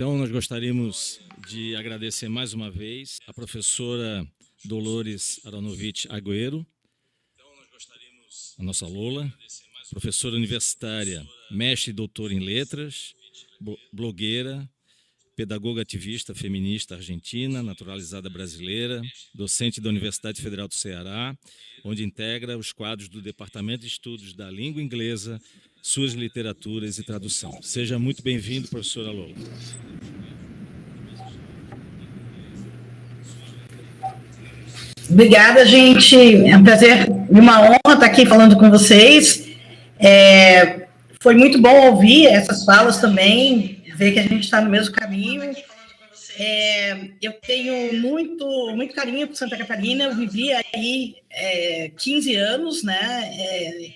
Então, nós gostaríamos de agradecer mais uma vez a professora Dolores Aronovich Agüero, a nossa Lola, professora universitária, mestre e doutora em letras, blogueira, pedagoga ativista feminista argentina, naturalizada brasileira, docente da Universidade Federal do Ceará, onde integra os quadros do Departamento de Estudos da Língua Inglesa, Suas Literaturas e Tradução. Seja muito bem-vindo, professora Lola. Obrigada, gente. É um prazer e uma honra estar aqui falando com vocês. Foi muito bom ouvir essas falas também, ver que a gente está no mesmo caminho. Eu tenho muito carinho por Santa Catarina. Eu vivi aí 15 anos, né?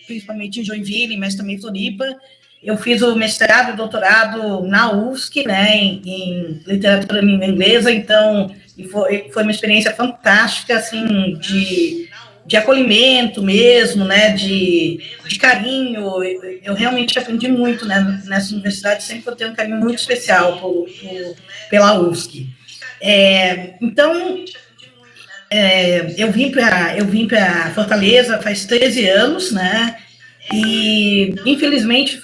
Principalmente em Joinville, mas também em Floripa. Eu fiz o mestrado e doutorado na UFSC, né, em literatura em língua inglesa, então foi uma experiência fantástica, assim, de acolhimento mesmo, né, de carinho. Eu realmente aprendi muito, né, nessa universidade, sempre eu tenho um carinho muito especial pela UFSC. Então, eu vim para Fortaleza faz 13 anos, né, e, infelizmente,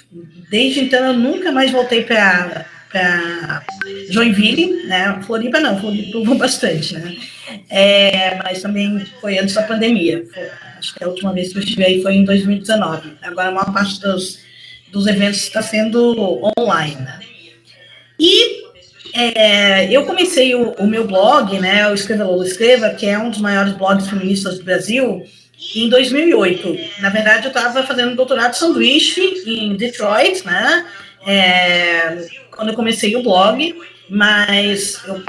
desde então, eu nunca mais voltei para Joinville, né? Floripa eu vou bastante, né? Mas também foi antes da pandemia. Acho que a última vez que eu estive aí foi em 2019. Agora, a maior parte dos eventos está sendo online, né? E eu comecei o meu blog, né? O Escreva Lola Escreva, que é um dos maiores blogs feministas do Brasil, em 2008. Na verdade, eu estava fazendo doutorado de sanduíche em Detroit, né? Quando eu comecei o blog, mas eu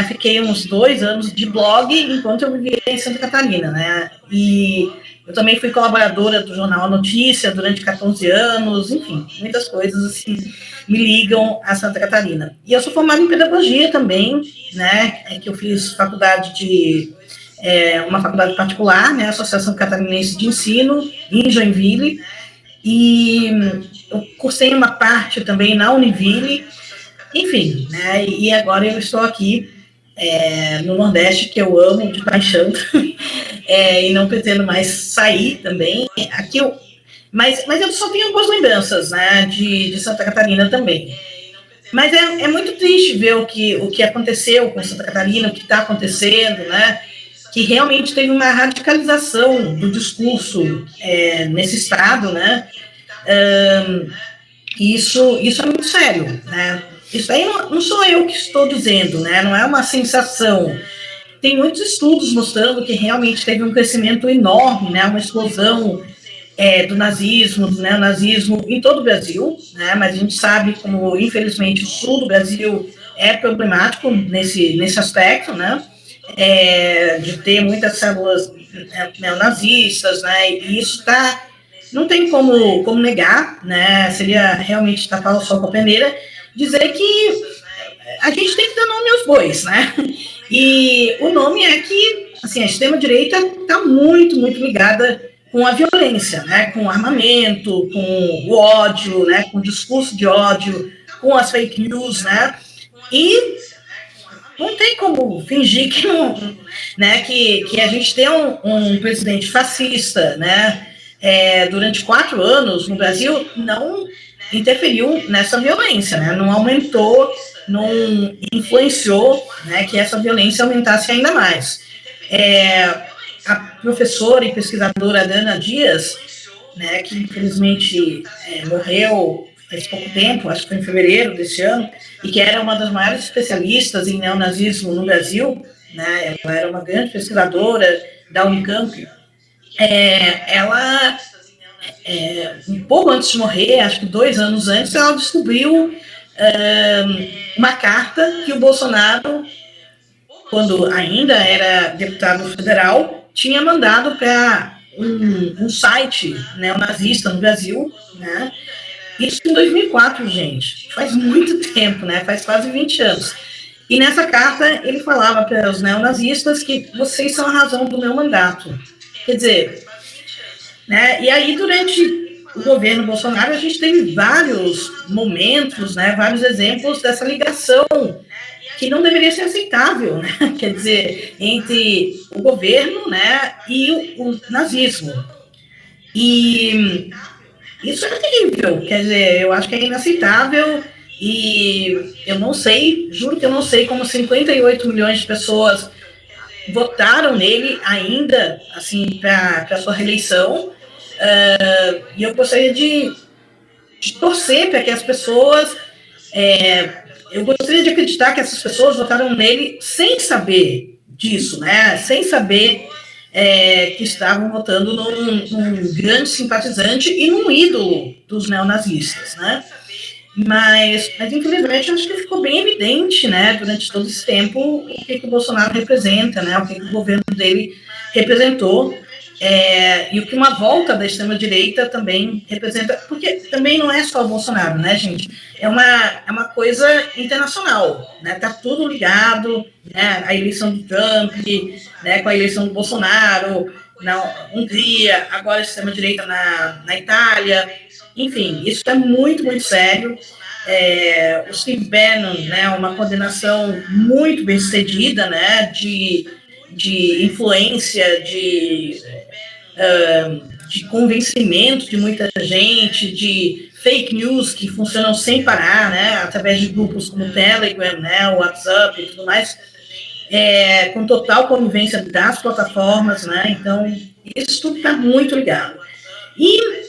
fiquei uns 2 anos de blog enquanto eu vivia em Santa Catarina, né? E eu também fui colaboradora do jornal Notícia durante 14 anos, enfim, muitas coisas assim me ligam a Santa Catarina. E eu sou formada em pedagogia também, né? Que eu fiz faculdade uma faculdade particular, né, Associação Catarinense de Ensino, em Joinville, e eu cursei uma parte também na Univille, enfim, né, e agora eu estou aqui no Nordeste, que eu amo de paixão, e não pretendo mais sair também. Mas eu só tenho boas lembranças, né, de Santa Catarina também. Mas é muito triste ver o que aconteceu com Santa Catarina, o que está acontecendo, né, que realmente teve uma radicalização do discurso nesse estado, né? Isso é muito sério, né? Isso aí não sou eu que estou dizendo, né? Não é uma sensação. Tem muitos estudos mostrando que realmente teve um crescimento enorme, né? Uma explosão do nazismo, do neonazismo em todo o Brasil, né? Mas a gente sabe como, infelizmente, o sul do Brasil é problemático nesse aspecto, né? De ter muitas células neonazistas, né? E isso não tem como negar, né? Seria realmente tapar o sol com a peneira, dizer que a gente tem que dar nome aos bois, né? E o nome é que, assim, a extrema-direita está muito, muito ligada com a violência, né? Com o armamento, com o ódio, né? Com o discurso de ódio, com as fake news, né? E não tem como fingir que não, né, que a gente tem um presidente fascista, né, durante 4 anos no Brasil, não interferiu nessa violência, né, não aumentou, não influenciou, né, que essa violência aumentasse ainda mais. A professora e pesquisadora Adriana Dias, né, que infelizmente morreu faz pouco tempo, acho que foi em fevereiro desse ano, e que era uma das maiores especialistas em neonazismo no Brasil, né? Ela era uma grande pesquisadora da Unicamp. Ela, um pouco antes de morrer, acho que 2 anos antes, ela descobriu uma carta que o Bolsonaro, quando ainda era deputado federal, tinha mandado para um site neonazista no Brasil, né? Isso em 2004, gente. Faz muito tempo, né? Faz quase 20 anos. E nessa carta ele falava para os neonazistas que vocês são a razão do meu mandato. Quer dizer, né? E aí durante o governo Bolsonaro, a gente teve vários momentos, né, vários exemplos dessa ligação que não deveria ser aceitável, né? Quer dizer, entre o governo, né, e o nazismo. E isso é terrível, quer dizer, eu acho que é inaceitável e eu não sei, juro que eu não sei como 58 milhões de pessoas votaram nele ainda, assim, para sua reeleição. E eu gostaria de torcer para que as pessoas... eu gostaria de acreditar que essas pessoas votaram nele sem saber disso, né? Sem saber que estavam votando num grande simpatizante e num ídolo dos neonazistas, né? Mas infelizmente, acho que ficou bem evidente, né, durante todo esse tempo, o que o Bolsonaro representa, né, o que o governo dele representou, e o que uma volta da extrema-direita também representa, porque também não é só o Bolsonaro, né, gente? É uma coisa internacional, né? Tá tudo ligado, né? A eleição do Trump, né, com a eleição do Bolsonaro, na Hungria, agora a extrema-direita na Itália. Enfim, isso é muito, muito sério. O Steve Bannon, né, uma condenação muito bem sucedida, né, de influência, de convencimento de muita gente, de fake news que funcionam sem parar, né, através de grupos como o Telegram, né, o WhatsApp e tudo mais, com total conivência das plataformas, né, então isso tudo está muito ligado. E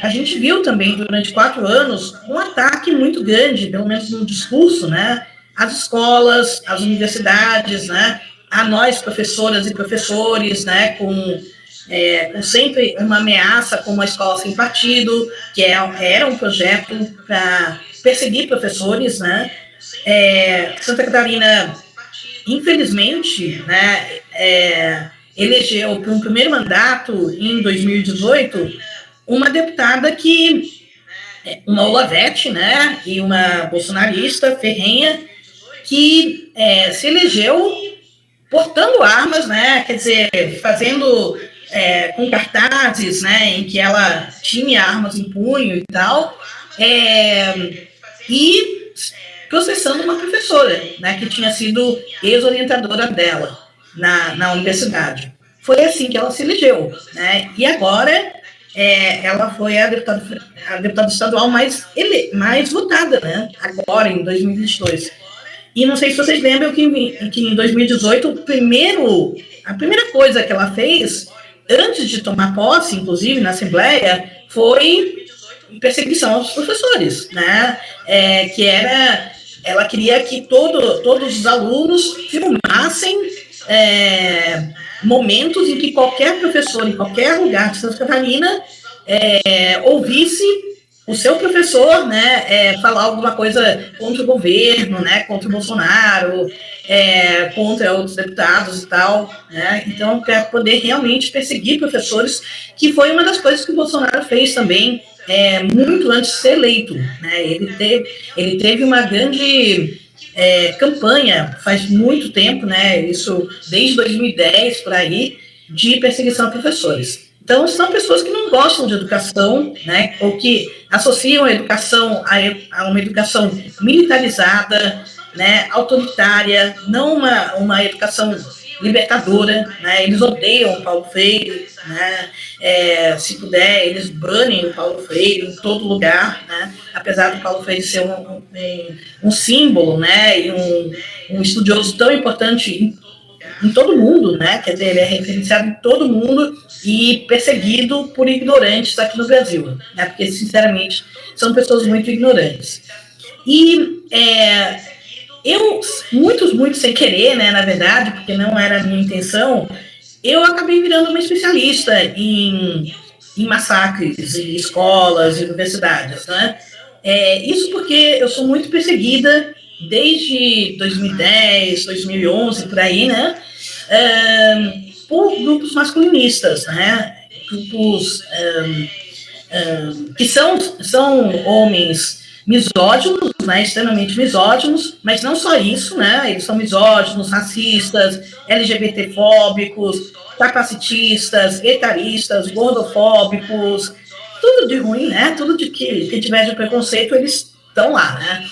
a gente viu também, durante 4 anos, um ataque muito grande, pelo menos no discurso, né, às escolas, às universidades, né, a nós, professoras e professores, né, com sempre uma ameaça como a escola sem partido, que era um projeto para perseguir professores, né. Santa Catarina, infelizmente, né, elegeu para um primeiro mandato, em 2018, uma deputada uma Olavete, né, e uma bolsonarista ferrenha, que se elegeu portando armas, né, quer dizer, fazendo com cartazes, né, em que ela tinha armas em punho e tal, e processando uma professora, né, que tinha sido ex-orientadora dela na universidade. Foi assim que ela se elegeu, né, e agora ela foi a deputada estadual mais votada, né, agora, em 2022. E não sei se vocês lembram que em 2018, a primeira coisa que ela fez, antes de tomar posse, inclusive, na Assembleia, foi perseguição aos professores, né, ela queria que todos os alunos filmassem momentos em que qualquer professor, em qualquer lugar de Santa Catarina, ouvisse o seu professor, né, falar alguma coisa contra o governo, né, contra o Bolsonaro, contra outros deputados e tal, né, então, para poder realmente perseguir professores, que foi uma das coisas que o Bolsonaro fez também, muito antes de ser eleito, né, ele teve uma grande campanha, faz muito tempo, né, isso desde 2010, por aí, de perseguição a professores. Então, são pessoas que não gostam de educação, né, ou que associam a educação a uma educação militarizada, né, autoritária, não uma educação libertadora, né, eles odeiam o Paulo Freire, né, se puder, eles banem o Paulo Freire em todo lugar, né, apesar do Paulo Freire ser um símbolo, né, e um estudioso tão importante em todo mundo, né, quer dizer, ele é referenciado em todo mundo e perseguido por ignorantes aqui no Brasil, né, porque, sinceramente, são pessoas muito ignorantes. E eu, muito sem querer, né, na verdade, porque não era a minha intenção, eu acabei virando uma especialista em massacres em escolas e universidades, né? Isso porque eu sou muito perseguida desde 2010, 2011, por aí, né? Por grupos masculinistas, né? Grupos que são homens misóginos, né, extremamente misóginos, mas não só isso, né, eles são misóginos, racistas, LGBTfóbicos, capacitistas, etaristas, gordofóbicos, tudo de ruim, né? Tudo de que tiver de preconceito, eles estão lá, né?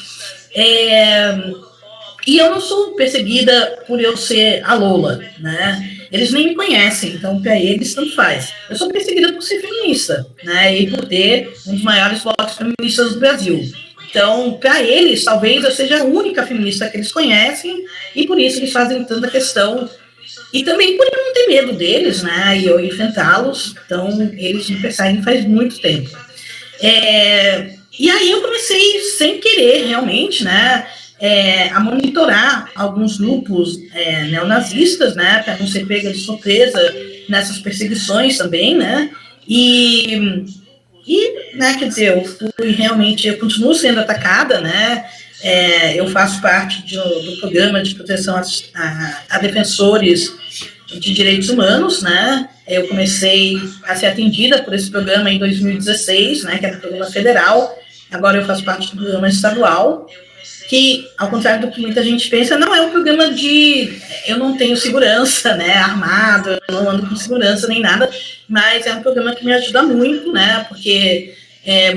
E eu não sou perseguida por eu ser a Lola, né? Eles nem me conhecem, então para eles tanto faz. Eu sou perseguida por ser feminista, né? E por ter um dos maiores blogs feministas do Brasil. Então, para eles, talvez eu seja a única feminista que eles conhecem, e por isso eles fazem tanta questão. E também por eu não ter medo deles, né? E eu enfrentá-los, então eles me perseguem faz muito tempo. E aí eu comecei, sem querer, realmente, né? A monitorar alguns grupos neonazistas, né? Para não ser pega de surpresa nessas perseguições também, né? E né, quer dizer, eu continuo sendo atacada, né? Eu faço parte do programa de proteção a defensores de direitos humanos, né? Eu comecei a ser atendida por esse programa em 2016, né? Que era um programa federal. Agora eu faço parte do programa estadual, que, ao contrário do que muita gente pensa, não é um programa eu não tenho segurança, né, armado, eu não ando com segurança nem nada, mas é um programa que me ajuda muito, né, porque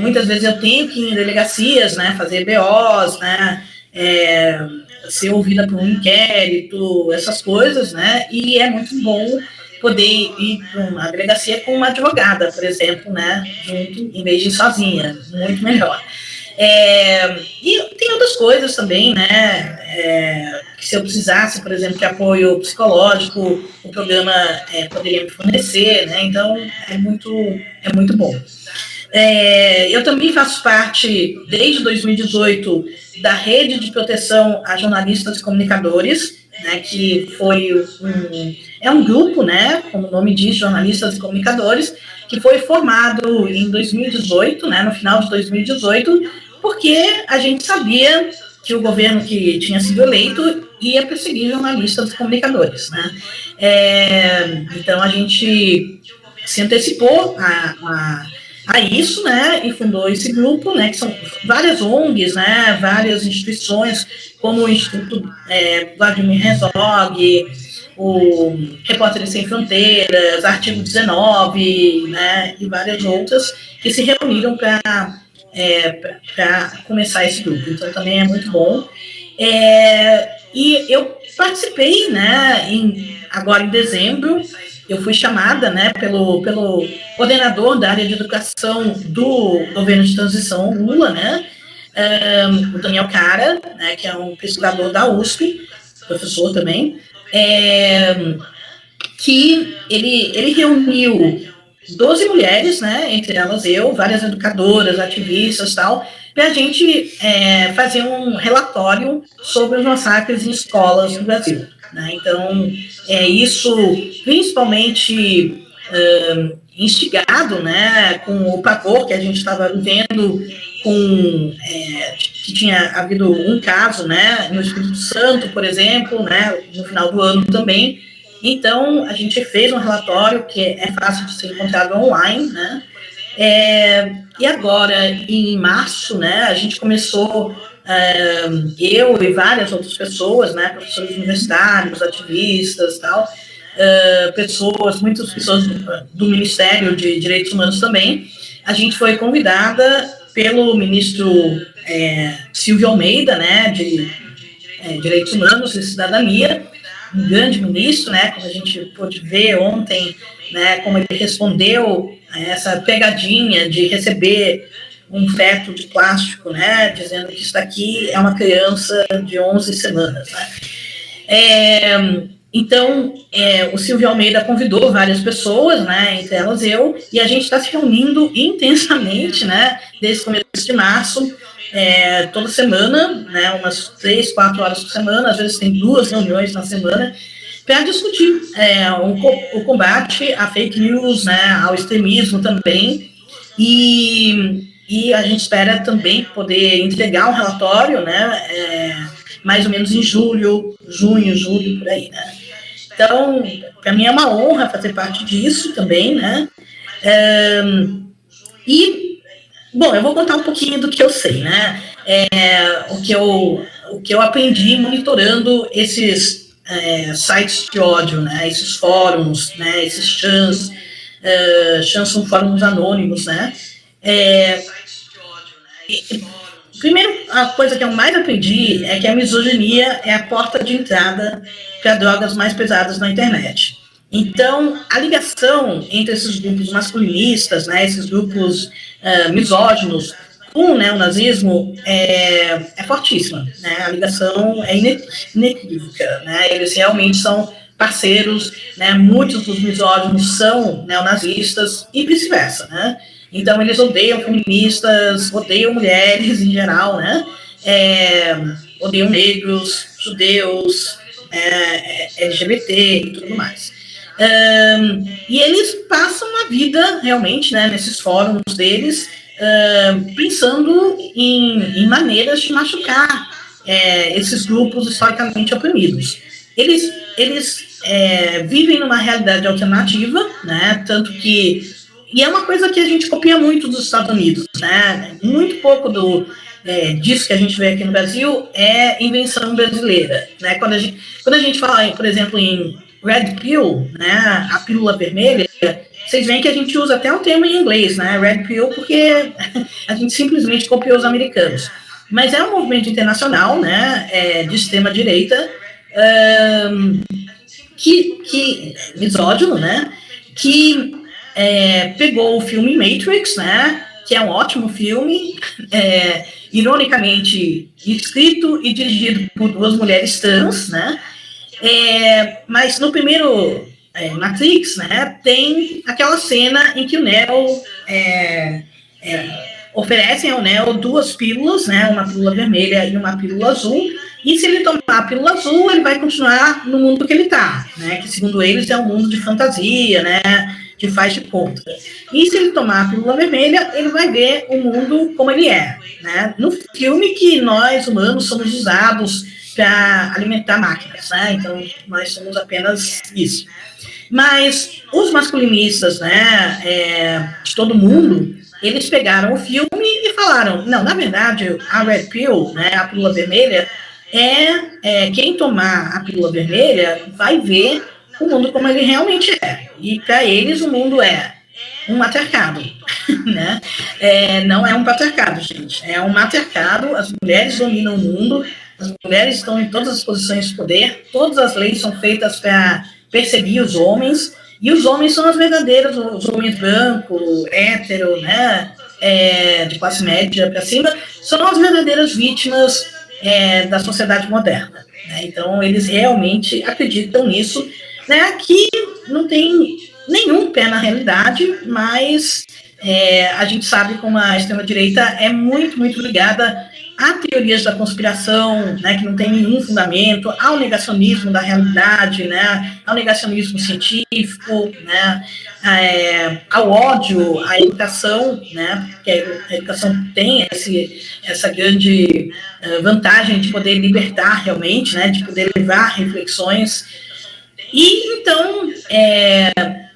muitas vezes eu tenho que ir em delegacias, né, fazer BOs, né, ser ouvida por um inquérito, essas coisas, né, e é muito bom poder ir para uma delegacia com uma advogada, por exemplo, né, junto, em vez de ir sozinha, muito melhor. E tem outras coisas também, né, que se eu precisasse, por exemplo, de apoio psicológico, o programa poderia me fornecer, né, então é muito bom. Eu também faço parte, desde 2018, da Rede de Proteção a Jornalistas e Comunicadores, né, que foi um grupo, né, como o nome diz, jornalistas e comunicadores, que foi formado em 2018, né, no final de 2018, porque a gente sabia que o governo que tinha sido eleito ia perseguir jornalistas e comunicadores, né. Então a gente se antecipou a isso, né, e fundou esse grupo, né, que são várias ONGs, né, várias instituições, como o Instituto Vladimir Herzog, o Repórteres Sem Fronteiras, Artigo 19, né, e várias outras, que se reuniram para começar esse grupo. Então, também é muito bom. E eu participei, né, agora em dezembro, eu fui chamada, né, pelo coordenador da área de educação do governo de transição, Lula, né, o Daniel Cara, né, que é um pesquisador da USP, professor também, que ele reuniu 12 mulheres, né, entre elas eu, várias educadoras, ativistas, tal, para a gente fazer um relatório sobre os massacres em escolas no Brasil, né? Então, isso principalmente instigado, né, com o pavor que a gente estava vivendo, que tinha havido um caso, né, no Espírito Santo, por exemplo, né, no final do ano também. Então, a gente fez um relatório que é fácil de ser encontrado online, né, e agora, em março, né, a gente começou, eu e várias outras pessoas, né, professores universitários, ativistas, tal, muitas pessoas do Ministério de Direitos Humanos também, a gente foi convidada pelo ministro Silvio Almeida, né, de Direitos Humanos e Cidadania, um grande ministro, né, como a gente pôde ver ontem, né, como ele respondeu a essa pegadinha de receber um feto de plástico, né, dizendo que isso daqui é uma criança de 11 semanas, né. Então, o Silvio Almeida convidou várias pessoas, né, entre elas eu, e a gente está se reunindo intensamente, né, desde o começo de março, toda semana, né, umas 3, 4 horas por semana, às vezes tem 2 reuniões na semana, para discutir o combate à fake news, né, ao extremismo também, e a gente espera também poder entregar um relatório, né, mais ou menos em junho, julho, por aí, né. Então, para mim é uma honra fazer parte disso também, né. Bom, eu vou contar um pouquinho do que eu sei, né. O que eu aprendi monitorando esses sites de ódio, né, esses fóruns, né, esses chans são fóruns anônimos, né. Primeiro, a coisa que eu mais aprendi é que a misoginia é a porta de entrada para drogas mais pesadas na internet. Então, a ligação entre esses grupos masculinistas, né, esses grupos misóginos, com o neonazismo é fortíssima. Né? A ligação é inequívoca. Né? Eles realmente são parceiros, né? Muitos dos misóginos são neonazistas e vice-versa. Né? Então, eles odeiam feministas, odeiam mulheres em geral, né? Odeiam negros, judeus, LGBT e tudo mais. E eles passam a vida, realmente, né, nesses fóruns deles, pensando em maneiras de machucar esses grupos historicamente oprimidos. Eles vivem numa realidade alternativa, né, tanto que... E é uma coisa que a gente copia muito dos Estados Unidos, né? Muito pouco disso que a gente vê aqui no Brasil é invenção brasileira, né? Quando a gente fala, por exemplo, em Red Pill, né, a pílula vermelha, vocês veem que a gente usa até um termo em inglês, né, Red Pill, porque a gente simplesmente copiou os americanos. Mas é um movimento internacional, né, de extrema-direita, que misógino, né, que pegou o filme Matrix, né, que é um ótimo filme, ironicamente escrito e dirigido por duas mulheres trans, né, mas no primeiro Matrix, né, tem aquela cena em que o Neo oferecem ao Neo duas pílulas, né, uma pílula vermelha e uma pílula azul, e se ele tomar a pílula azul, ele vai continuar no mundo que ele está, né, que segundo eles é um mundo de fantasia, né, de faz de conta. E se ele tomar a pílula vermelha, ele vai ver o mundo como ele é, né, no filme que nós, humanos, somos usados para alimentar máquinas, né? Então, nós somos apenas isso. Mas os masculinistas, né, de todo mundo, eles pegaram o filme e falaram, não, na verdade, a Red Pill, né, a pílula vermelha, quem tomar a pílula vermelha vai ver o mundo como ele realmente é. E para eles o mundo é um matriarcado, né? Não é um patriarcado, gente. É um matriarcado, as mulheres dominam o mundo, as mulheres estão em todas as posições de poder, todas as leis são feitas para perseguir os homens, e os homens são as verdadeiras, os homens brancos, hétero, né, de classe média para cima, são as verdadeiras vítimas da sociedade moderna. Né? Então, eles realmente acreditam nisso, né, que não tem nenhum pé na realidade, mas a gente sabe como a extrema-direita é muito, muito ligada a teorias da conspiração, né, que não tem nenhum fundamento, ao negacionismo da realidade, né, ao negacionismo científico, né, ao ódio, à educação, né, porque a educação tem essa grande vantagem de poder libertar realmente, né, de poder levar reflexões. E então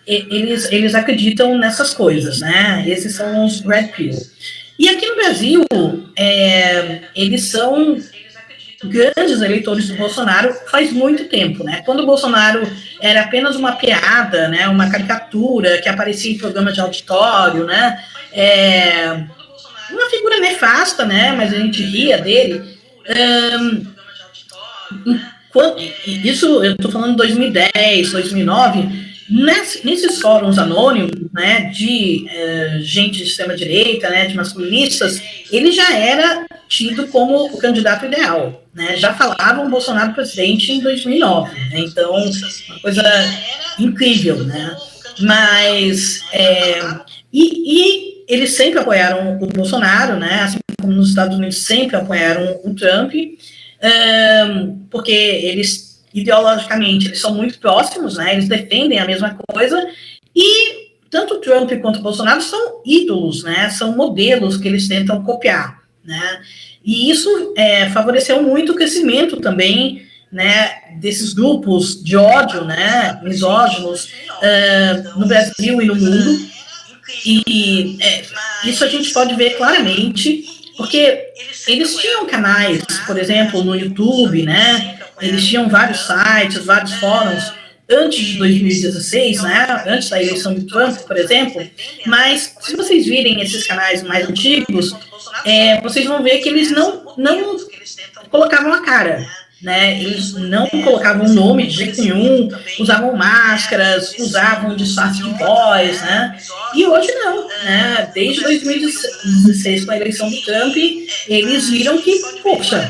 eles acreditam nessas coisas, né, esses são os Red Pill. E aqui no Brasil, eles são grandes eleitores do Bolsonaro faz muito tempo, né? Quando o Bolsonaro era apenas uma piada, né? Uma caricatura que aparecia em programas de auditório, né? Uma figura nefasta, né? Mas a gente ria dele. Isso eu estou falando de 2010, 2009. Nesses fóruns anônimos, né, de gente de extrema-direita, né, de masculinistas, ele já era tido como o candidato ideal, né, já falavam Bolsonaro presidente em 2009, né, então, uma coisa incrível, né, mas, e eles sempre apoiaram o Bolsonaro, né, assim como nos Estados Unidos sempre apoiaram o Trump, porque eles ideologicamente, eles são muito próximos, né? Eles defendem a mesma coisa, e tanto o Trump quanto o Bolsonaro são ídolos, né? São modelos que eles tentam copiar, né? E isso favoreceu muito o crescimento também, né, desses grupos de ódio, né, misóginos, no Brasil e no mundo, e isso a gente pode ver claramente, porque eles tinham canais, por exemplo, no YouTube, né? Eles tinham vários sites, vários fóruns, antes de 2016, né, antes da eleição do Trump, por exemplo, mas se vocês virem esses canais mais antigos, vocês vão ver que eles não colocavam a cara, né? Eles não colocavam o nome de jeito nenhum, usavam máscaras, usavam disfarce de voz, né? E hoje não, né? Desde 2016, com a eleição do Trump, eles viram que, poxa,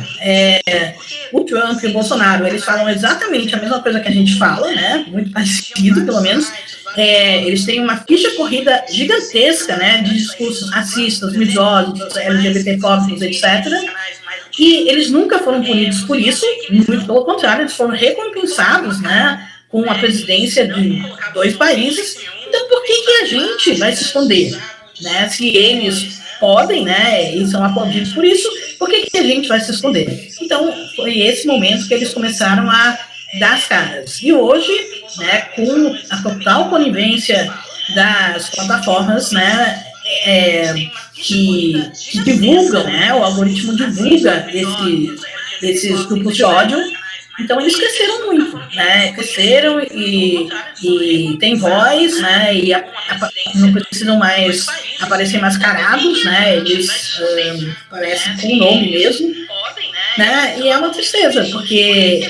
o Trump e o Bolsonaro, eles falam exatamente a mesma coisa que a gente fala, né? Muito parecido, pelo menos. Eles têm uma ficha corrida gigantesca, né? De discursos racistas, misóginos, LGBTfóbicos, etc., e eles nunca foram punidos por isso, muito pelo contrário, eles foram recompensados, né, com a presidência de 2 países. Então, por que a gente vai se esconder? Né? Se eles podem, né, e são aplaudidos por isso, por que a gente vai se esconder? Então, foi esse momento que eles começaram a dar as caras. E hoje, né, com a total conivência das plataformas, né, que divulgam, né, o algoritmo divulga esses grupos de ódio, então eles cresceram muito, né, cresceram e têm voz, né, e não precisam mais aparecer mascarados, né, eles aparecem com o nome mesmo, né, e é uma tristeza, porque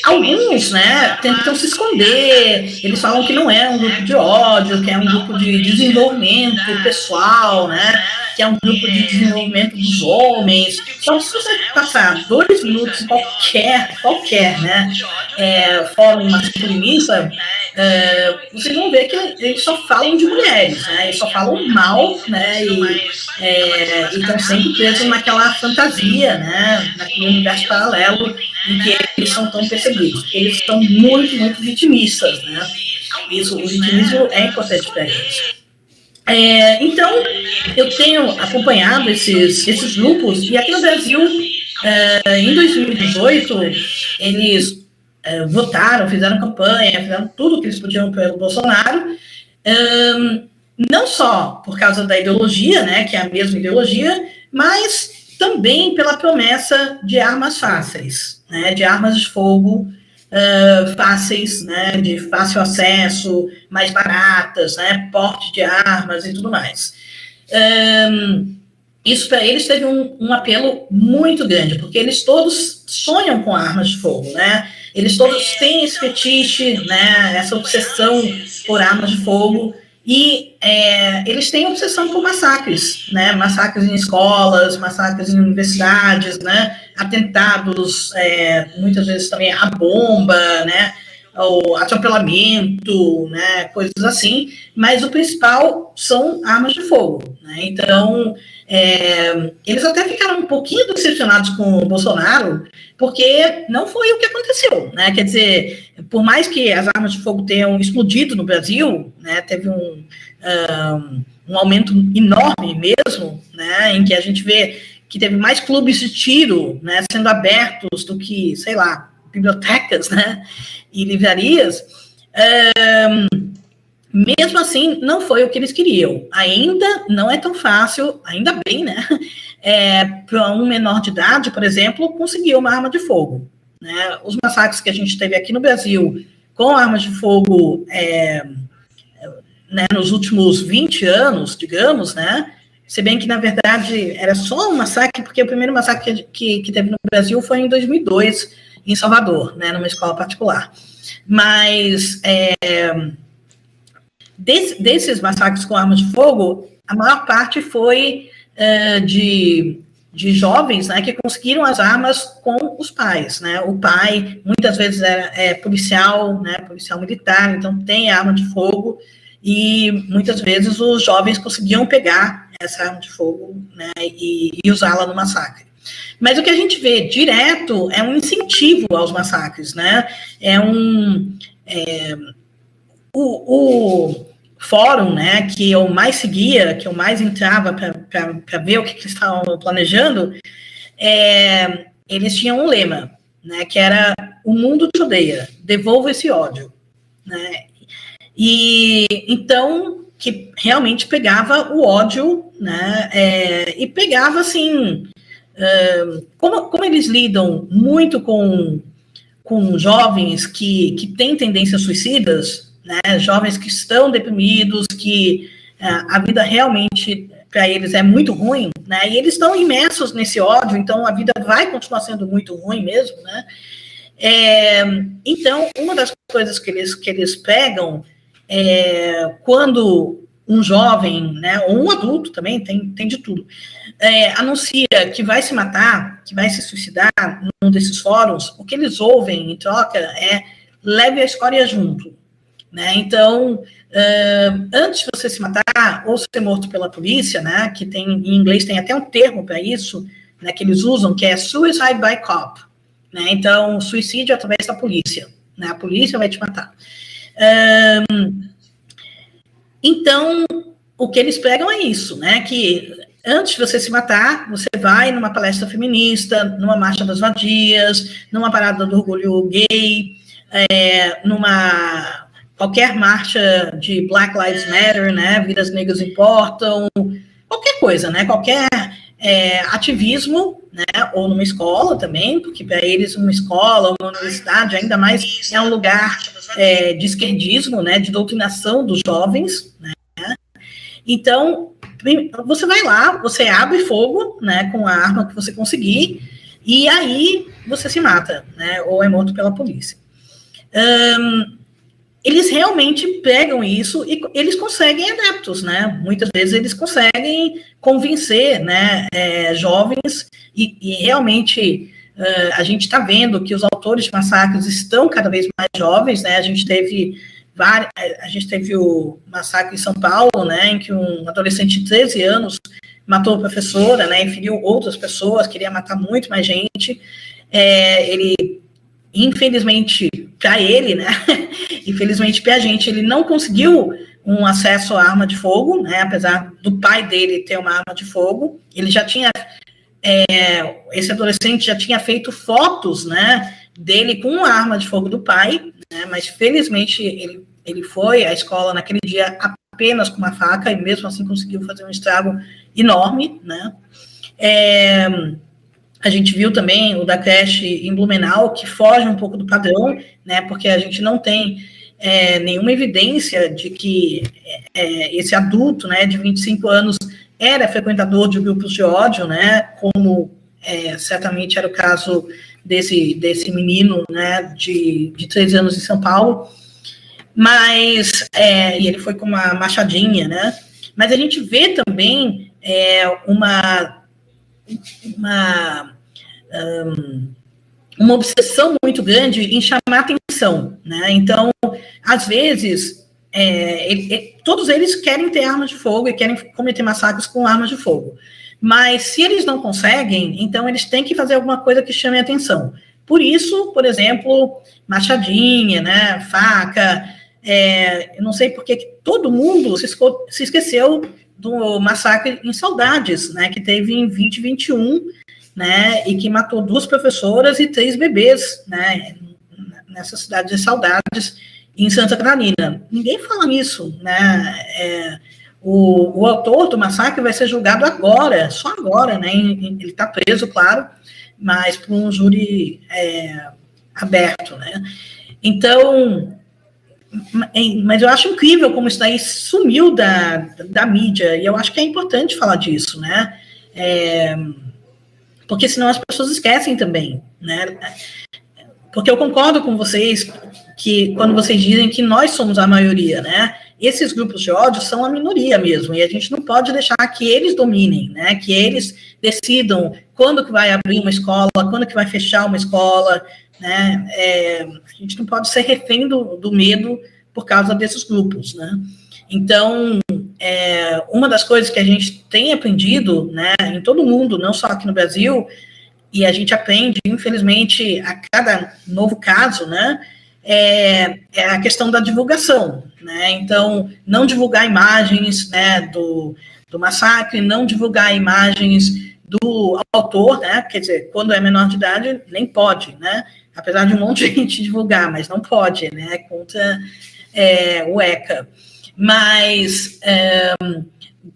alguns, né, tentam se esconder, eles falam que não é um grupo de ódio, que é um grupo de desenvolvimento pessoal, né, que é um grupo de desenvolvimento dos homens. Então, se você passar 2 minutos em qualquer, né, fórum masculinista, vocês vão ver que eles só falam de mulheres, né, eles só falam mal, né, e estão sempre presos naquela fantasia, né, naquele universo paralelo em que eles são tão perseguidos. Eles são muito, muito vitimistas, né? O vitimismo é importante para eles. Então, eu tenho acompanhado esses grupos, e aqui no Brasil, em 2018, eles votaram, fizeram campanha, fizeram tudo o que eles podiam pelo Bolsonaro, não só por causa da ideologia, né, que é a mesma ideologia, mas também pela promessa de armas fáceis, né, de armas de fogo fáceis, né, de fácil acesso, mais baratas, né, porte de armas e tudo mais. Isso para eles teve um apelo muito grande, porque eles todos sonham com armas de fogo, né, eles todos têm esse fetiche, né, essa obsessão por armas de fogo, e eles têm obsessão por massacres, né? Massacres em escolas, massacres em universidades, né? Atentados, muitas vezes também a bomba, né? O atropelamento, né? Coisas assim, mas o principal são armas de fogo, né? Então, eles até ficaram um pouquinho decepcionados com o Bolsonaro, porque não foi o que aconteceu, né? Quer dizer, por mais que as armas de fogo tenham explodido no Brasil, né, teve um aumento enorme mesmo, né, em que a gente vê que teve mais clubes de tiro, né, sendo abertos do que, sei lá, bibliotecas, né, e livrarias, mesmo assim, não foi o que eles queriam. Ainda não é tão fácil, ainda bem, né, para um menor de idade, por exemplo, conseguir uma arma de fogo. Né? Os massacres que a gente teve aqui no Brasil com armas de fogo né, nos últimos 20 anos, digamos, né? Se bem que, na verdade, era só um massacre, porque o primeiro massacre que teve no Brasil foi em 2002, em Salvador, né, numa escola particular. Mas desses massacres com armas de fogo, a maior parte foi de jovens, né, que conseguiram as armas com os pais, né, o pai muitas vezes é policial, né, policial militar, então tem arma de fogo, e muitas vezes os jovens conseguiam pegar essa arma de fogo, né, e usá-la no massacre. Mas o que a gente vê direto é um incentivo aos massacres, né, o fórum, né, que eu mais seguia, que eu mais entrava para ver o que eles estavam planejando, eles tinham um lema, né, que era: o mundo te odeia, devolva esse ódio, né, e então, que realmente pegava o ódio, né, e pegava, assim, como eles lidam muito com com jovens que têm tendências suicidas, né, jovens que estão deprimidos, que a vida realmente para eles é muito ruim, né, e eles estão imersos nesse ódio, então a vida vai continuar sendo muito ruim mesmo, né. Então, uma das coisas que eles pegam quando um jovem, né, ou um adulto também, tem de tudo, anuncia que vai se matar, que vai se suicidar num desses fóruns, o que eles ouvem em troca é leve a escória junto, né? Então, antes de você se matar ou ser morto pela polícia, né, que em inglês tem até um termo para isso, né, que eles usam, que é suicide by cop, né? Então, suicídio através da polícia, né? A polícia vai te matar. Então, o que eles pregam é isso, né? Que antes de você se matar, você vai numa palestra feminista, numa marcha das vadias, numa parada do orgulho gay, numa qualquer marcha de Black Lives Matter, né? Vidas negras importam, qualquer coisa, né? Qualquer ativismo, né? Ou numa escola também, porque para eles uma escola, uma universidade, ainda mais é um lugar de esquerdismo, né? De doutrinação dos jovens, né? Então, você vai lá, você abre fogo, né, com a arma que você conseguir, e aí você se mata, né, ou é morto pela polícia. Eles realmente pegam isso e eles conseguem adeptos, né, muitas vezes eles conseguem convencer, né, jovens, e realmente a gente está vendo que os autores de massacres estão cada vez mais jovens, né, a gente teve o massacre em São Paulo, né, em que um adolescente de 13 anos matou a professora, né, e feriu outras pessoas, queria matar muito mais gente. Ele, infelizmente para ele, né, infelizmente para a gente, ele não conseguiu um acesso à arma de fogo, né, apesar do pai dele ter uma arma de fogo. Ele já tinha, esse adolescente já tinha feito fotos, né, dele com a arma de fogo do pai, né, mas felizmente ele foi à escola naquele dia apenas com uma faca, e mesmo assim conseguiu fazer um estrago enorme, né. A gente viu também o da creche em Blumenau, que foge um pouco do padrão, né, porque a gente não tem nenhuma evidência de que esse adulto, né, de 25 anos era frequentador de grupos de ódio, né, como certamente era o caso desse menino, né, de 13 anos em São Paulo, mas, e ele foi com uma machadinha, né, mas a gente vê também uma obsessão muito grande em chamar atenção, né, então, às vezes, todos eles querem ter armas de fogo e querem cometer massacres com armas de fogo, mas se eles não conseguem, então eles têm que fazer alguma coisa que chame a atenção. Por isso, por exemplo, machadinha, né, faca, eu não sei porque que todo mundo se esqueceu do massacre em Saudades, né, que teve em 2021, né, e que matou 2 professoras e 3 bebês, né, nessa cidade de Saudades, em Santa Catarina. Ninguém fala nisso, né, o autor do massacre vai ser julgado agora, só agora, né? Ele está preso, claro, mas por um júri aberto, né? Então, mas eu acho incrível como isso daí sumiu da mídia, e eu acho que é importante falar disso, né? Porque senão as pessoas esquecem também, né? Porque eu concordo com vocês que quando vocês dizem que nós somos a maioria, né? Esses grupos de ódio são a minoria mesmo, e a gente não pode deixar que eles dominem, né, que eles decidam quando que vai abrir uma escola, quando que vai fechar uma escola, né, a gente não pode ser refém do medo por causa desses grupos, né. Então, uma das coisas que a gente tem aprendido, né, em todo o mundo, não só aqui no Brasil, e a gente aprende, infelizmente, a cada novo caso, né, é a questão da divulgação, né? Então, não divulgar imagens, né, do massacre, não divulgar imagens do autor, né? Quer dizer, quando é menor de idade, nem pode, né? Apesar de um monte de gente divulgar, mas não pode, né? Contra o ECA. Mas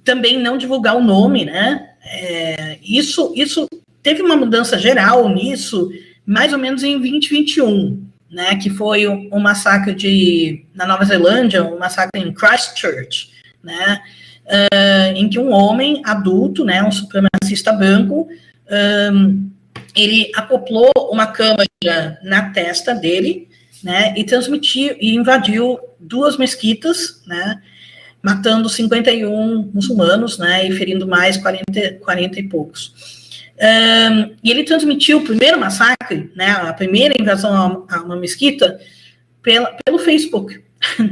também não divulgar o nome, né? Isso teve uma mudança geral nisso mais ou menos em 2021, né, que foi um massacre na Nova Zelândia, um massacre em Christchurch, né, em que um homem adulto, né, um supremacista branco, ele acoplou uma câmera na testa dele, né, e transmitiu e invadiu 2 mesquitas, né, matando 51 muçulmanos, né, e ferindo mais 40 e poucos. E ele transmitiu o primeiro massacre, né, a primeira invasão a uma mesquita, pelo Facebook,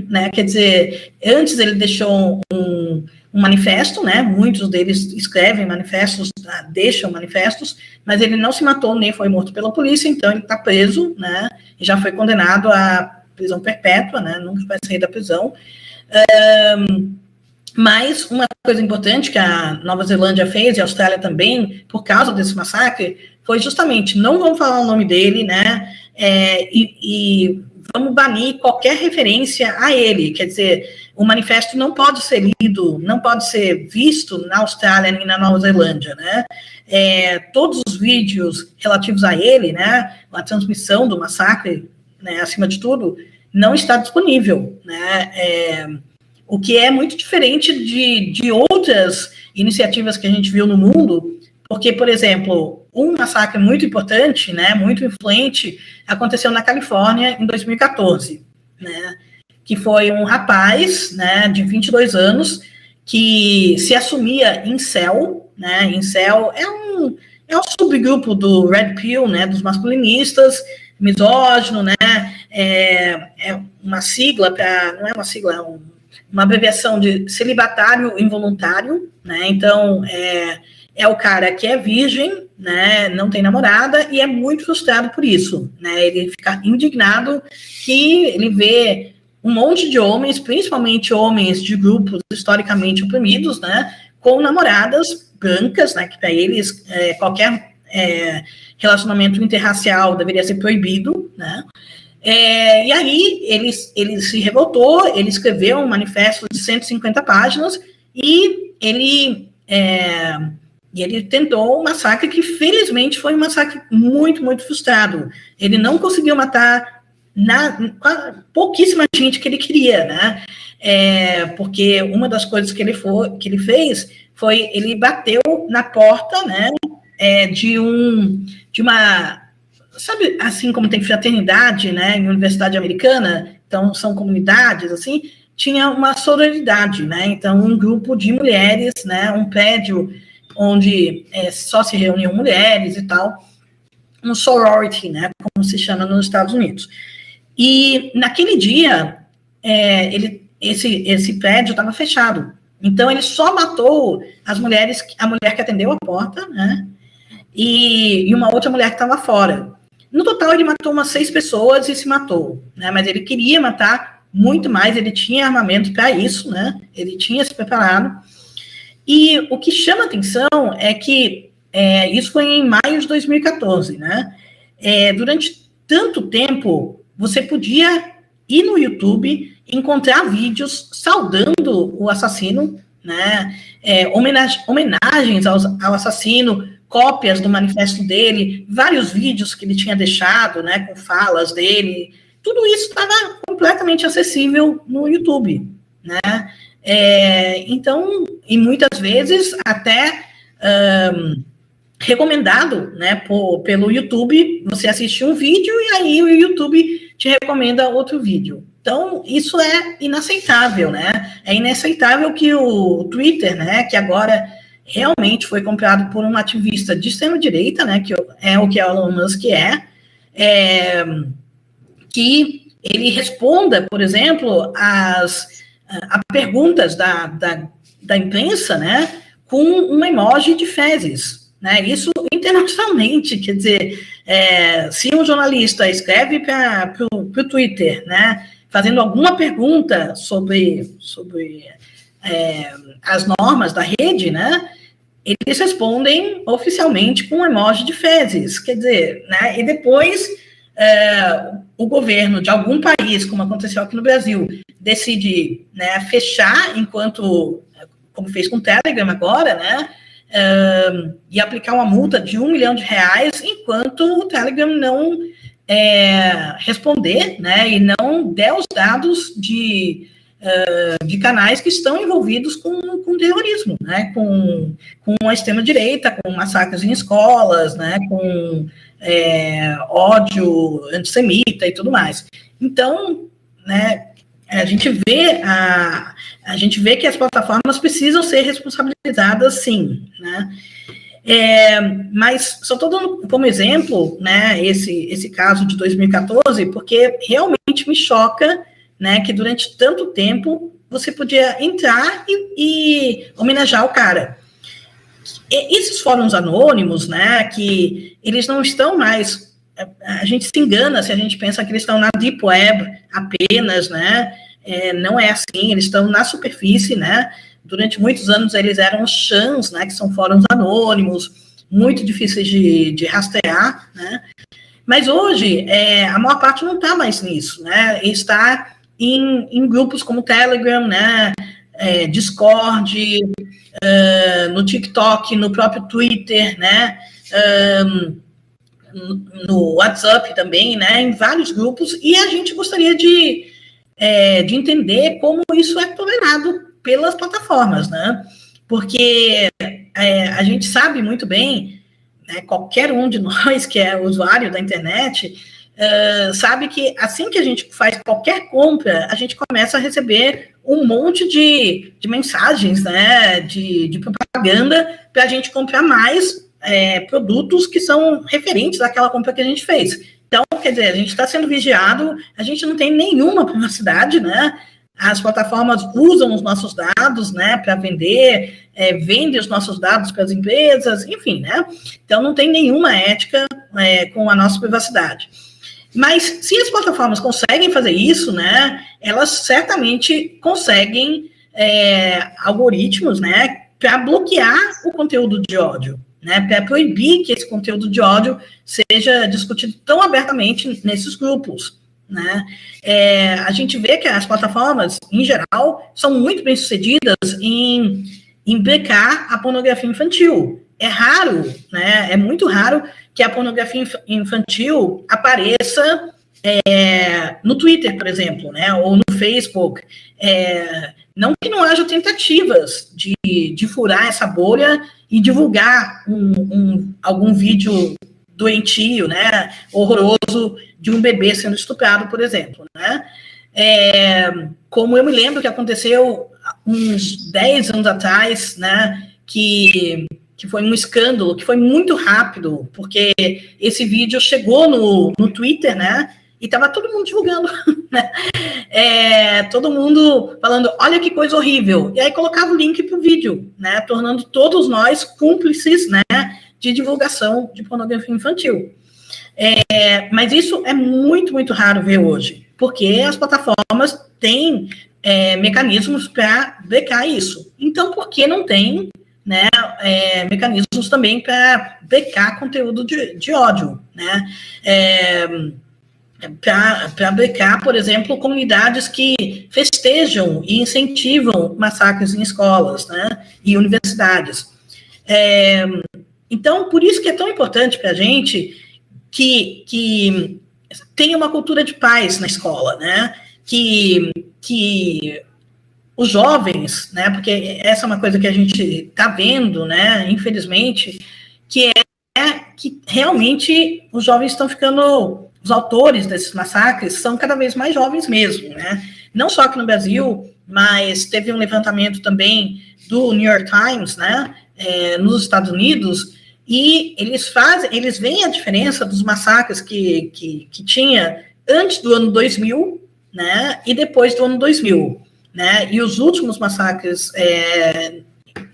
né, quer dizer, antes ele deixou um manifesto, né, muitos deles escrevem manifestos, deixam manifestos, mas ele não se matou nem foi morto pela polícia, então ele está preso, né, e já foi condenado à prisão perpétua, né, nunca vai sair da prisão. Mas uma coisa importante que a Nova Zelândia fez, e a Austrália também, por causa desse massacre, foi justamente, não vamos falar o nome dele, né, e vamos banir qualquer referência a ele, quer dizer, o manifesto não pode ser lido, não pode ser visto na Austrália nem na Nova Zelândia, né, todos os vídeos relativos a ele, né, a transmissão do massacre, né, acima de tudo, não está disponível, né, o que é muito diferente de outras iniciativas que a gente viu no mundo, porque, por exemplo, um massacre muito importante, né, muito influente, aconteceu na Califórnia em 2014, né, que foi um rapaz, né, de 22 anos, que se assumia incel, né, incel é um subgrupo do Red Pill, né, dos masculinistas, misógino, né, é uma sigla para, não é uma sigla, é uma abreviação de celibatário involuntário, né, então é o cara que é virgem, né, não tem namorada e é muito frustrado por isso, né, ele fica indignado que ele vê um monte de homens, principalmente homens de grupos historicamente oprimidos, né, com namoradas brancas, né, que para eles qualquer relacionamento interracial deveria ser proibido, né. E aí ele se revoltou, ele escreveu um manifesto de 150 páginas e ele tentou um massacre que, felizmente, foi um massacre muito, muito frustrado. Ele não conseguiu matar pouquíssima gente que ele queria, né? Porque uma das coisas que ele fez foi ele bateu na porta, né? De uma... Sabe, assim como tem fraternidade, né, em universidade americana, então são comunidades, assim, tinha uma sororidade, né, então um grupo de mulheres, né, um prédio onde só se reuniam mulheres e tal, um sorority, né, como se chama nos Estados Unidos. E naquele dia, esse prédio estava fechado, então ele só matou a mulher que atendeu a porta, né, e uma outra mulher que estava fora. No total, ele matou umas 6 pessoas e se matou, né? Mas ele queria matar muito mais, ele tinha armamento para isso, né? Ele tinha se preparado. E o que chama atenção é que isso foi em maio de 2014, né? Durante tanto tempo, você podia ir no YouTube, encontrar vídeos saudando o assassino, né? Homenagens ao assassino, cópias do manifesto dele, vários vídeos que ele tinha deixado, né, com falas dele, tudo isso estava completamente acessível no YouTube, né, então, e muitas vezes até recomendado, né, pelo YouTube, você assiste um vídeo e aí o YouTube te recomenda outro vídeo. Então, isso é inaceitável, né, é inaceitável que o Twitter, né, que agora realmente foi comprado por um ativista de extrema-direita, né, que é o que Elon Musk que ele responda, por exemplo, a perguntas da imprensa, né, com um emoji de fezes, né, isso internacionalmente, quer dizer, se um jornalista escreve para o Twitter, né, fazendo alguma pergunta sobre as normas da rede, né, eles respondem oficialmente com um emoji de fezes, quer dizer, né, e depois o governo de algum país, como aconteceu aqui no Brasil, decide, né, fechar como fez com o Telegram agora, né, e aplicar uma multa de R$1 milhão, enquanto o Telegram não responder, né, e não der os dados de canais que estão envolvidos com terrorismo, né, com a extrema-direita, com massacres em escolas, né, com ódio antissemita e tudo mais. Então, né, a gente vê que as plataformas precisam ser responsabilizadas, sim, né? Mas só estou dando como exemplo, né, esse caso de 2014, porque realmente me choca, né, que durante tanto tempo você podia entrar e homenagear o cara. Esses fóruns anônimos, né, que eles não estão mais... A gente se engana se a gente pensa que eles estão na Deep Web apenas, né? Não é assim, eles estão na superfície, né? Durante muitos anos eles eram os chans, né? Que são fóruns anônimos, muito difíceis de rastrear, né? Mas hoje, a maior parte não está mais nisso, né? Está em grupos como Telegram, né? Discord, no TikTok, no próprio Twitter, né? No WhatsApp também, né, em vários grupos, e a gente gostaria de entender como isso é tolerado pelas plataformas, né, porque a gente sabe muito bem, né, qualquer um de nós que é usuário da internet, sabe que assim que a gente faz qualquer compra, a gente começa a receber um monte de mensagens, né, de propaganda para a gente comprar mais produtos que são referentes àquela compra que a gente fez. Então, quer dizer, a gente está sendo vigiado, a gente não tem nenhuma privacidade, né? As plataformas usam os nossos dados, né, para vender, vendem os nossos dados para as empresas, enfim, né? Então, não tem nenhuma ética com a nossa privacidade. Mas, se as plataformas conseguem fazer isso, né, elas certamente conseguem algoritmos, né, para bloquear o conteúdo de ódio, né, para proibir que esse conteúdo de ódio seja discutido tão abertamente nesses grupos, né. A gente vê que as plataformas, em geral, são muito bem-sucedidas em brecar a pornografia infantil. É raro, né, é muito raro que a pornografia infantil apareça no Twitter, por exemplo, né, ou no Facebook. Não que não haja tentativas de furar essa bolha e divulgar algum vídeo doentio, né, horroroso, de um bebê sendo estuprado, por exemplo, né? Como eu me lembro que aconteceu uns 10 anos atrás, né, que foi um escândalo, que foi muito rápido, porque esse vídeo chegou no Twitter, né, e estava todo mundo divulgando, né? Todo mundo falando, olha que coisa horrível, e aí colocava o link para o vídeo, né, tornando todos nós cúmplices, né, de divulgação de pornografia infantil. Mas isso é muito, muito raro ver hoje, porque as plataformas têm mecanismos para brecar isso. Então, por que não tem, né, mecanismos também para brecar conteúdo de ódio, né? Para brecar, por exemplo, comunidades que festejam e incentivam massacres em escolas, né, e universidades. Então, por isso que é tão importante para a gente que tenha uma cultura de paz na escola, né, que os jovens, né, porque essa é uma coisa que a gente está vendo, né, infelizmente, que que realmente os jovens estão ficando, os autores desses massacres são cada vez mais jovens mesmo, né, não só aqui no Brasil, mas teve um levantamento também do New York Times, né, nos Estados Unidos, e eles veem a diferença dos massacres que tinha antes do ano 2000, né, e depois do ano 2000, né, e os últimos massacres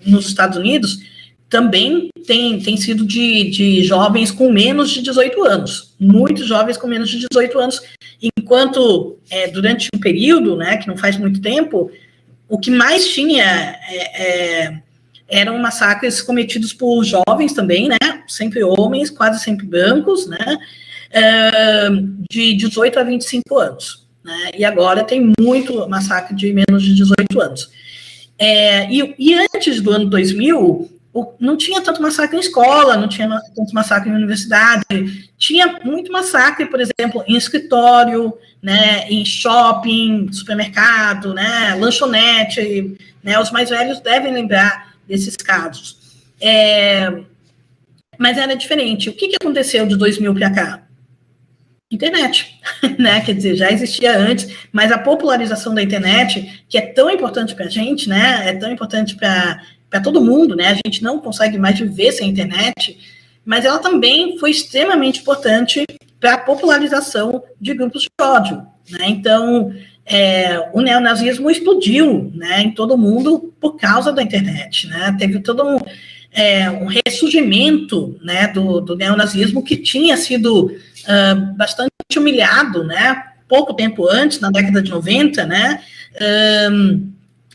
nos Estados Unidos também têm sido de jovens com menos de 18 anos, muitos jovens com menos de 18 anos, enquanto durante um período, né, que não faz muito tempo, o que mais tinha eram massacres cometidos por jovens também, né, sempre homens, quase sempre brancos, né, de 18 a 25 anos, né, e agora tem muito massacre de menos de 18 anos. E antes do ano 2000, não tinha tanto massacre em escola, não tinha tanto massacre em universidade, tinha muito massacre, por exemplo, em escritório, né, em shopping, supermercado, né, lanchonete, né, os mais velhos devem lembrar desses casos. Mas era diferente. O que aconteceu de 2000 para cá? Internet, né? Quer dizer, já existia antes, mas a popularização da internet, que é tão importante para a gente, né? É tão importante para todo mundo, né? A gente não consegue mais viver sem internet, mas ela também foi extremamente importante para a popularização de grupos de ódio, né? Então, o neonazismo explodiu, né, em todo mundo por causa da internet, né? Teve todo um ressurgimento, né, do neonazismo que tinha sido bastante humilhado, né, pouco tempo antes, na década de 90, né,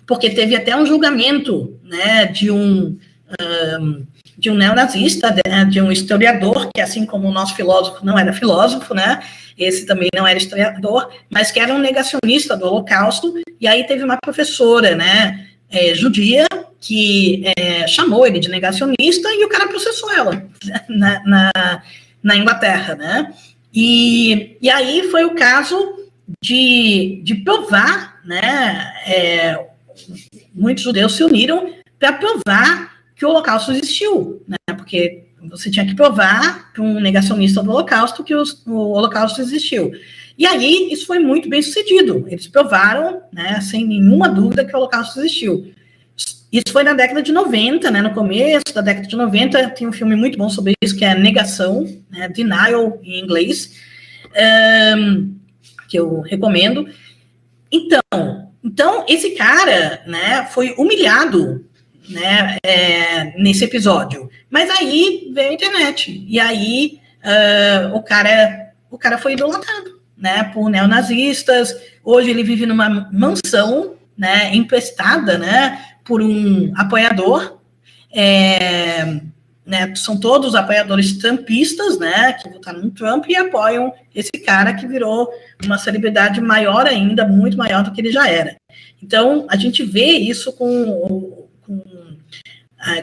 porque teve até um julgamento, né, de um neonazista, de um historiador, que assim como o nosso filósofo não era filósofo, né, esse também não era historiador, mas que era um negacionista do Holocausto, e aí teve uma professora, né, judia, que chamou ele de negacionista, e o cara processou ela na Inglaterra, né? E aí foi o caso de provar, né? Muitos judeus se uniram para provar que o Holocausto existiu, né? Porque você tinha que provar para um negacionista do Holocausto que o Holocausto existiu. E aí isso foi muito bem sucedido. Eles provaram, né, sem nenhuma dúvida, que o Holocausto existiu. Isso foi na década de 90, né, no começo da década de 90, tem um filme muito bom sobre isso, que é Negação, né, Denial, em inglês, que eu recomendo. Então, esse cara, né, foi humilhado, né, nesse episódio. Mas aí veio a internet, e aí o cara foi idolatrado, né, por neonazistas. Hoje ele vive numa mansão, né, emprestada, né, por um apoiador, né, são todos apoiadores trumpistas, né, que votaram no Trump e apoiam esse cara que virou uma celebridade maior ainda, muito maior do que ele já era. Então, a gente vê isso com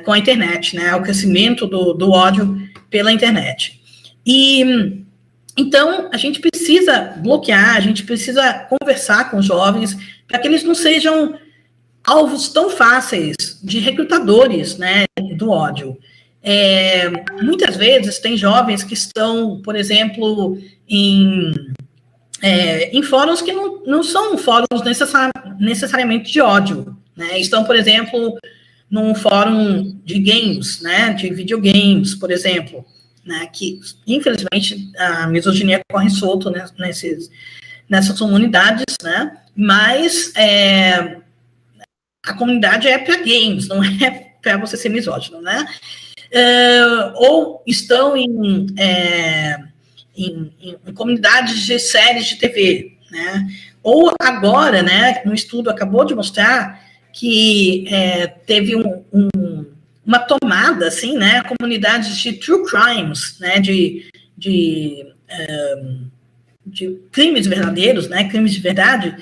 a internet, né, o crescimento do ódio pela internet. E então, a gente precisa bloquear, a gente precisa conversar com os jovens para que eles não sejam alvos tão fáceis de recrutadores, né, do ódio. Muitas vezes tem jovens que estão, por exemplo, em fóruns que não são fóruns necessariamente de ódio, né? Estão, por exemplo, num fórum de games, né, de videogames, por exemplo, né, que, infelizmente, a misoginia corre solto, né, nessas comunidades, né, mas a comunidade é para games, não é para você ser misógino, né? Ou estão em comunidades de séries de TV, né? Ou agora, né, um estudo acabou de mostrar que teve uma tomada, assim, né, comunidades de true crimes, né, de crimes verdadeiros, né, crimes de verdade,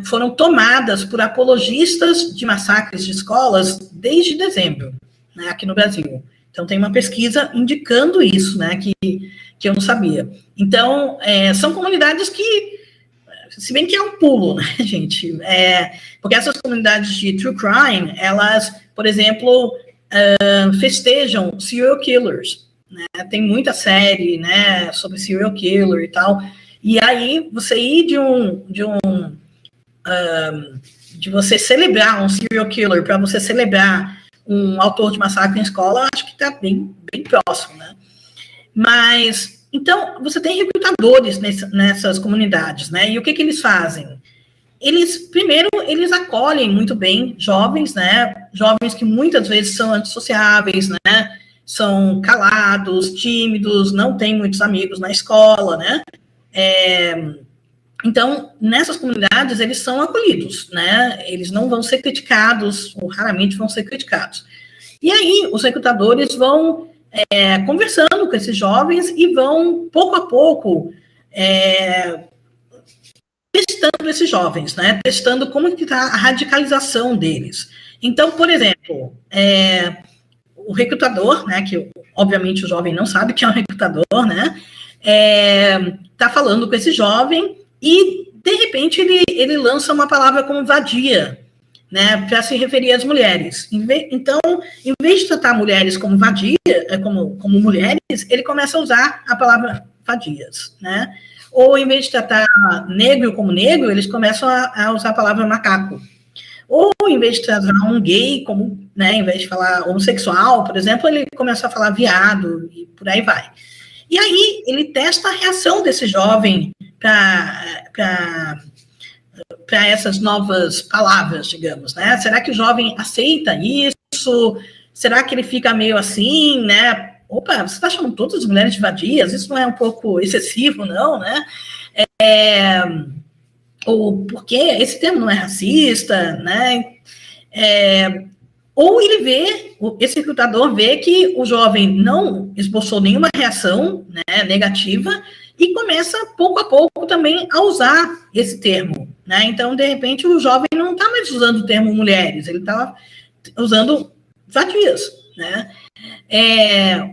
foram tomadas por apologistas de massacres de escolas desde dezembro, né, aqui no Brasil. Então, tem uma pesquisa indicando isso, né, que eu não sabia. Então, são comunidades que, se bem que é um pulo, né, gente, porque essas comunidades de true crime, elas, por exemplo, festejam serial killers, né, tem muita série, né, sobre serial killer e tal. E aí, você ir de você celebrar um serial killer para você celebrar um autor de massacre em escola, acho que está bem, bem próximo, né? Mas, então, você tem recrutadores nessas comunidades, né? E o que eles fazem? Primeiro, eles acolhem muito bem jovens, né? Jovens que muitas vezes são antissociáveis, né? São calados, tímidos, não têm muitos amigos na escola, né? Então, nessas comunidades, eles são acolhidos, né? Eles não vão ser criticados, ou raramente vão ser criticados. E aí, os recrutadores vão conversando com esses jovens e vão, pouco a pouco, testando esses jovens, né? Testando como que está a radicalização deles. Então, por exemplo, o recrutador, né, que obviamente o jovem não sabe que é um recrutador, né, tá falando com esse jovem e, de repente, ele lança uma palavra como vadia, né, para se referir às mulheres. Então, em vez de tratar mulheres como vadia, como mulheres, ele começa a usar a palavra vadias, né? Ou, em vez de tratar negro como negro, eles começam a usar a palavra macaco. Ou, em vez de tratar um gay como, né, em vez de falar homossexual, por exemplo, ele começa a falar viado e por aí vai. E aí ele testa a reação desse jovem para essas novas palavras, digamos, né? Será que o jovem aceita isso? Será que ele fica meio assim, né? Opa, você está chamando todas as mulheres de vadias? Isso não é um pouco excessivo, não, né? Ou porque esse termo não é racista, né? Ou esse recrutador vê que o jovem não esboçou nenhuma reação, né, negativa e começa, pouco a pouco, também a usar esse termo, né? Então, de repente, o jovem não está mais usando o termo mulheres, ele está usando vadias, né?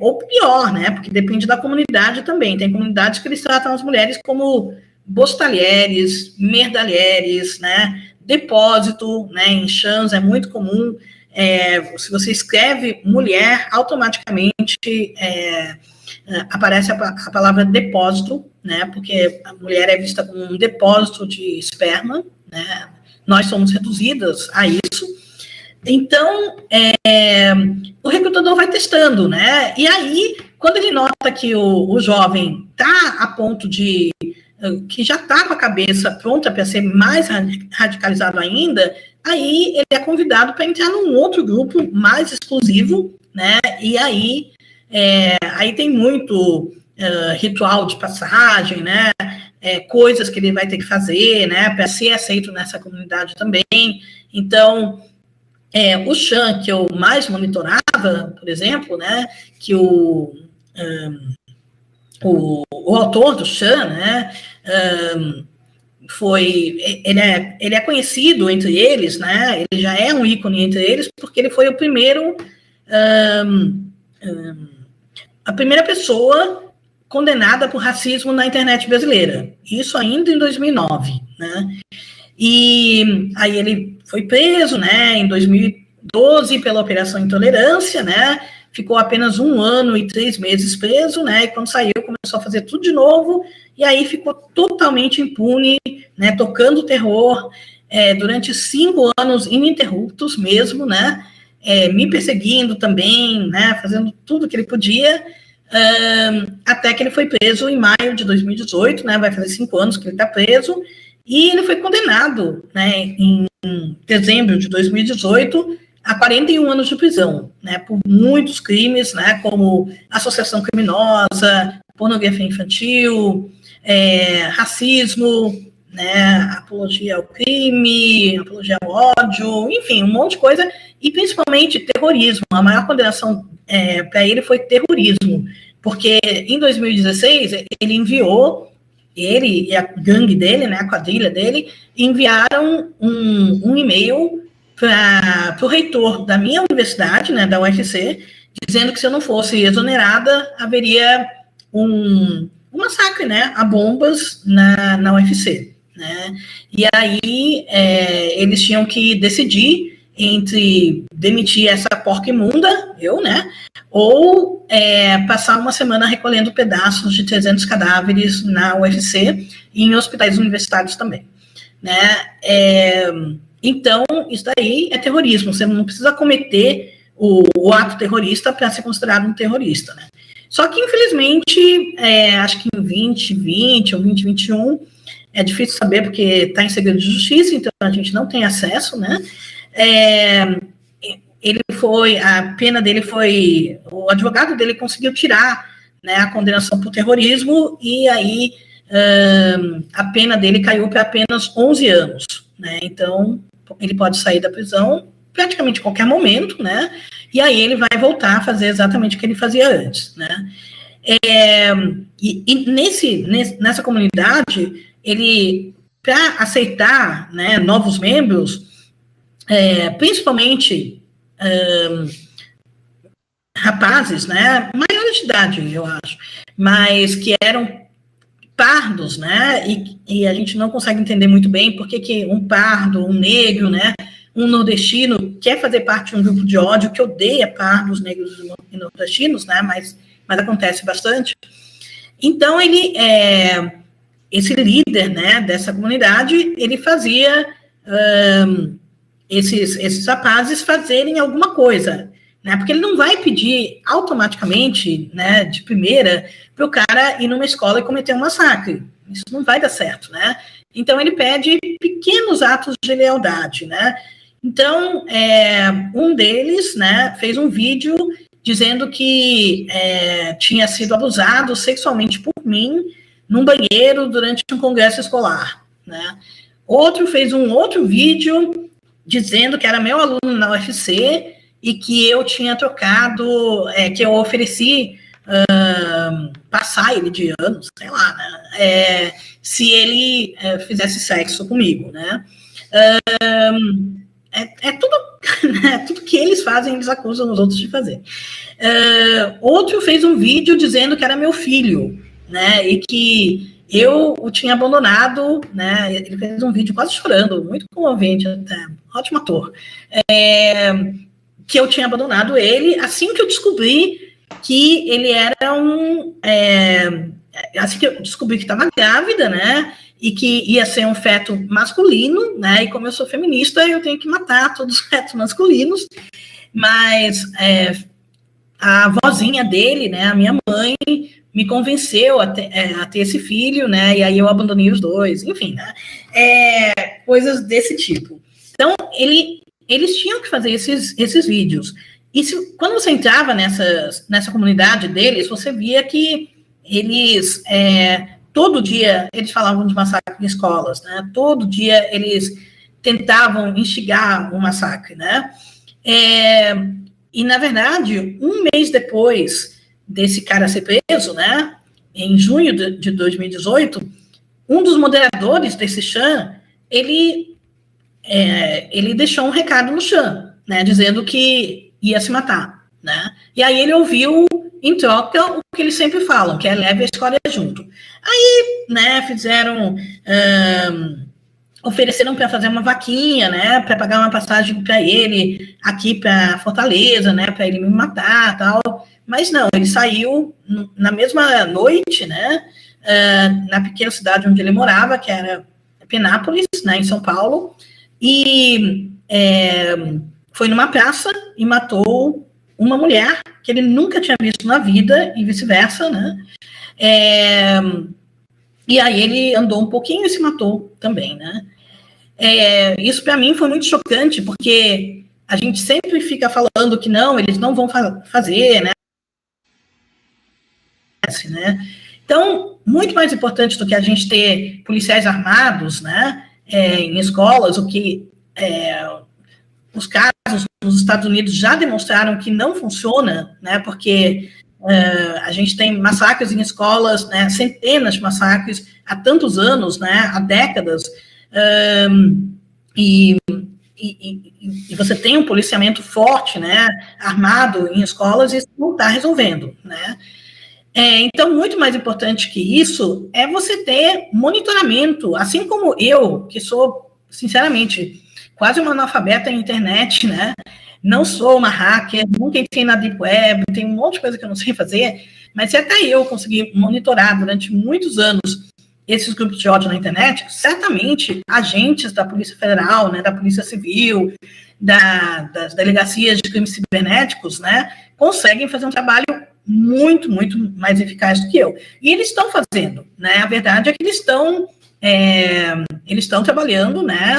Ou pior, né? Porque depende da comunidade também. Tem comunidades que eles tratam as mulheres como bostalheres, merdalheres, né? Depósito, né? Em chans é muito comum. Se você escreve mulher, automaticamente aparece a palavra depósito, né? Porque a mulher é vista como um depósito de esperma, né? Nós somos reduzidas a isso. Então, o recrutador vai testando, né? E aí, quando ele nota que o jovem está a ponto de que já está com a cabeça pronta para ser mais radicalizado ainda, aí ele é convidado para entrar num outro grupo mais exclusivo, né? E aí tem muito ritual de passagem, né? Coisas que ele vai ter que fazer, né? Para ser aceito nessa comunidade também. Então, o Chan, que eu mais monitorava, por exemplo, né? Que o autor do Chan, né? Ele é conhecido entre eles, né? Ele já é um ícone entre eles, porque ele foi o primeiro, a primeira pessoa condenada por racismo na internet brasileira. Isso ainda em 2009, né? E aí ele foi preso, né? Em 2012 pela Operação Intolerância, né? Ficou apenas 1 ano e 3 meses preso, né? E quando saiu, começou a fazer tudo de novo, e aí ficou totalmente impune, né? Tocando terror durante 5 anos ininterruptos mesmo, né? Me perseguindo também, né? Fazendo tudo que ele podia, até que ele foi preso em maio de 2018, né? Vai fazer 5 anos que ele está preso, e ele foi condenado, né? Em dezembro de 2018, a 41 anos de prisão, né, por muitos crimes, né, como associação criminosa, pornografia infantil, racismo, né, apologia ao crime, apologia ao ódio, enfim, um monte de coisa, e principalmente terrorismo. A maior condenação para ele foi terrorismo, porque em 2016 ele enviou, ele e a gangue dele, né, a quadrilha dele, enviaram um e-mail para o reitor da minha universidade, né, da UFC, dizendo que se eu não fosse exonerada, haveria um massacre, né, a bombas na UFC, né, e aí eles tinham que decidir entre demitir essa porca imunda, né, ou passar uma semana recolhendo pedaços de 300 cadáveres na UFC e em hospitais universitários também, né. Então, isso daí é terrorismo. Você não precisa cometer o ato terrorista para ser considerado um terrorista, né? Só que, infelizmente, acho que em 2020 ou 2021, é difícil saber porque está em segredo de justiça, então a gente não tem acesso, né? A pena dele foi... O advogado dele conseguiu tirar, né, a condenação por terrorismo e aí a pena dele caiu para apenas 11 anos, né? Então, ele pode sair da prisão praticamente a qualquer momento, né? E aí ele vai voltar a fazer exatamente o que ele fazia antes, né? Nessa comunidade, ele, para aceitar, né, novos membros, principalmente rapazes, né, maiores de idade, eu acho, mas que eram pardos, né, e a gente não consegue entender muito bem por que um pardo, um negro, né, um nordestino quer fazer parte de um grupo de ódio que odeia pardos, negros e nordestinos, né, mas acontece bastante. Então, esse líder, né, dessa comunidade, ele fazia esses rapazes fazerem alguma coisa, né, porque ele não vai pedir automaticamente, né, de primeira, para o cara ir numa escola e cometer um massacre. Isso não vai dar certo, né? Então, ele pede pequenos atos de lealdade, né? Então, um deles, né, fez um vídeo dizendo que tinha sido abusado sexualmente por mim num banheiro durante um congresso escolar, né? Outro fez um outro vídeo dizendo que era meu aluno na UFC e que eu tinha trocado, que eu ofereci passar ele de ano, sei lá, né? Se ele fizesse sexo comigo, né? Tudo, né, tudo que eles fazem, eles acusam os outros de fazer. Outro fez um vídeo dizendo que era meu filho, né, e que eu o tinha abandonado, né, ele fez um vídeo quase chorando, muito comovente até, ótimo ator, que eu tinha abandonado ele assim que eu descobri que ele era assim que eu descobri que estava grávida, né, e que ia ser um feto masculino, né, e como eu sou feminista, eu tenho que matar todos os fetos masculinos, mas a vozinha dele, né, a minha mãe, me convenceu a ter esse filho, né, e aí eu abandonei os dois, enfim, né, coisas desse tipo. Então, eles tinham que fazer esses vídeos, e quando você entrava nessa comunidade deles, você via que eles... todo dia eles falavam de massacre em escolas, né? Todo dia eles tentavam instigar um massacre, né? E, na verdade, um mês depois desse cara ser preso, né? Em junho de 2018, um dos moderadores desse Chan, ele deixou um recado no Chan, né? Dizendo que ia se matar, né? E aí ele ouviu, em troca, o que eles sempre falam, que é leve a escolha junto. Aí, né, ofereceram para fazer uma vaquinha, né, para pagar uma passagem para ele aqui para Fortaleza, né, para ele me matar, tal. Mas não, ele saiu na mesma noite, né, na pequena cidade onde ele morava, que era Penápolis, né, em São Paulo, e foi numa praça e matou uma mulher que ele nunca tinha visto na vida, e vice-versa, né? E aí ele andou um pouquinho e se matou também, né? Isso para mim foi muito chocante, porque a gente sempre fica falando que não, eles não vão fazer, né? Então, muito mais importante do que a gente ter policiais armados, né, em escolas, o que os casos nos Estados Unidos já demonstraram que não funciona, né, porque a gente tem massacres em escolas, né, centenas de massacres há tantos anos, né, há décadas, e você tem um policiamento forte, né, armado em escolas, e isso não está resolvendo, né. Então, muito mais importante que isso é você ter monitoramento, assim como eu, que sou, sinceramente, quase uma analfabeta em internet, né? Não sou uma hacker, nunca entrei na Deep Web, tem um monte de coisa que eu não sei fazer, mas se até eu consegui monitorar durante muitos anos esses grupos de ódio na internet, certamente agentes da Polícia Federal, né, da Polícia Civil, das delegacias de crimes cibernéticos, né, conseguem fazer um trabalho muito, muito mais eficaz do que eu. E eles estão fazendo, né? A verdade é que eles estão trabalhando, né?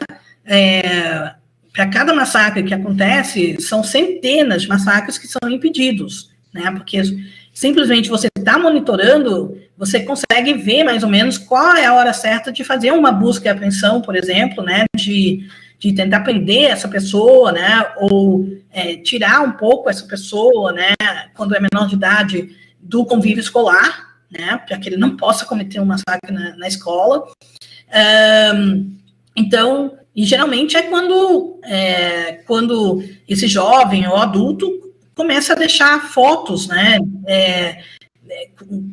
Para cada massacre que acontece, são centenas de massacres que são impedidos, né? Porque simplesmente você está monitorando, você consegue ver mais ou menos qual é a hora certa de fazer uma busca e apreensão, por exemplo, né? De tentar prender essa pessoa, né, ou tirar um pouco essa pessoa, né, quando é menor de idade, do convívio escolar, né, para que ele não possa cometer um massacre na escola. Então, E geralmente é quando esse jovem ou adulto começa a deixar fotos, né,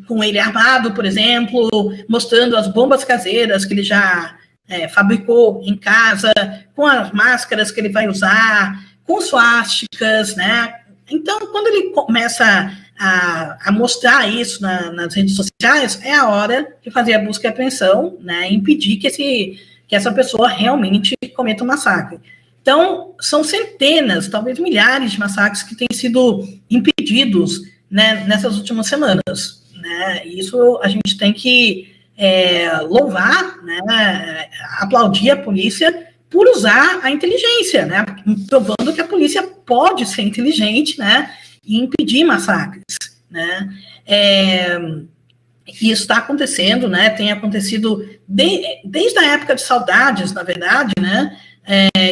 com ele armado, por exemplo, mostrando as bombas caseiras que ele já fabricou em casa, com as máscaras que ele vai usar, com suásticas, né? Então, quando ele começa a mostrar isso nas redes sociais, é a hora de fazer a busca e apreensão, né, e impedir que essa pessoa realmente cometa um massacre. Então, são centenas, talvez milhares de massacres que têm sido impedidos, né, nessas últimas semanas, né? Isso a gente tem que louvar, né, aplaudir a polícia por usar a inteligência, né, provando que a polícia pode ser inteligente, né, e impedir massacres, né. Isso está acontecendo, né, tem acontecido desde a época de Saudades, na verdade, né.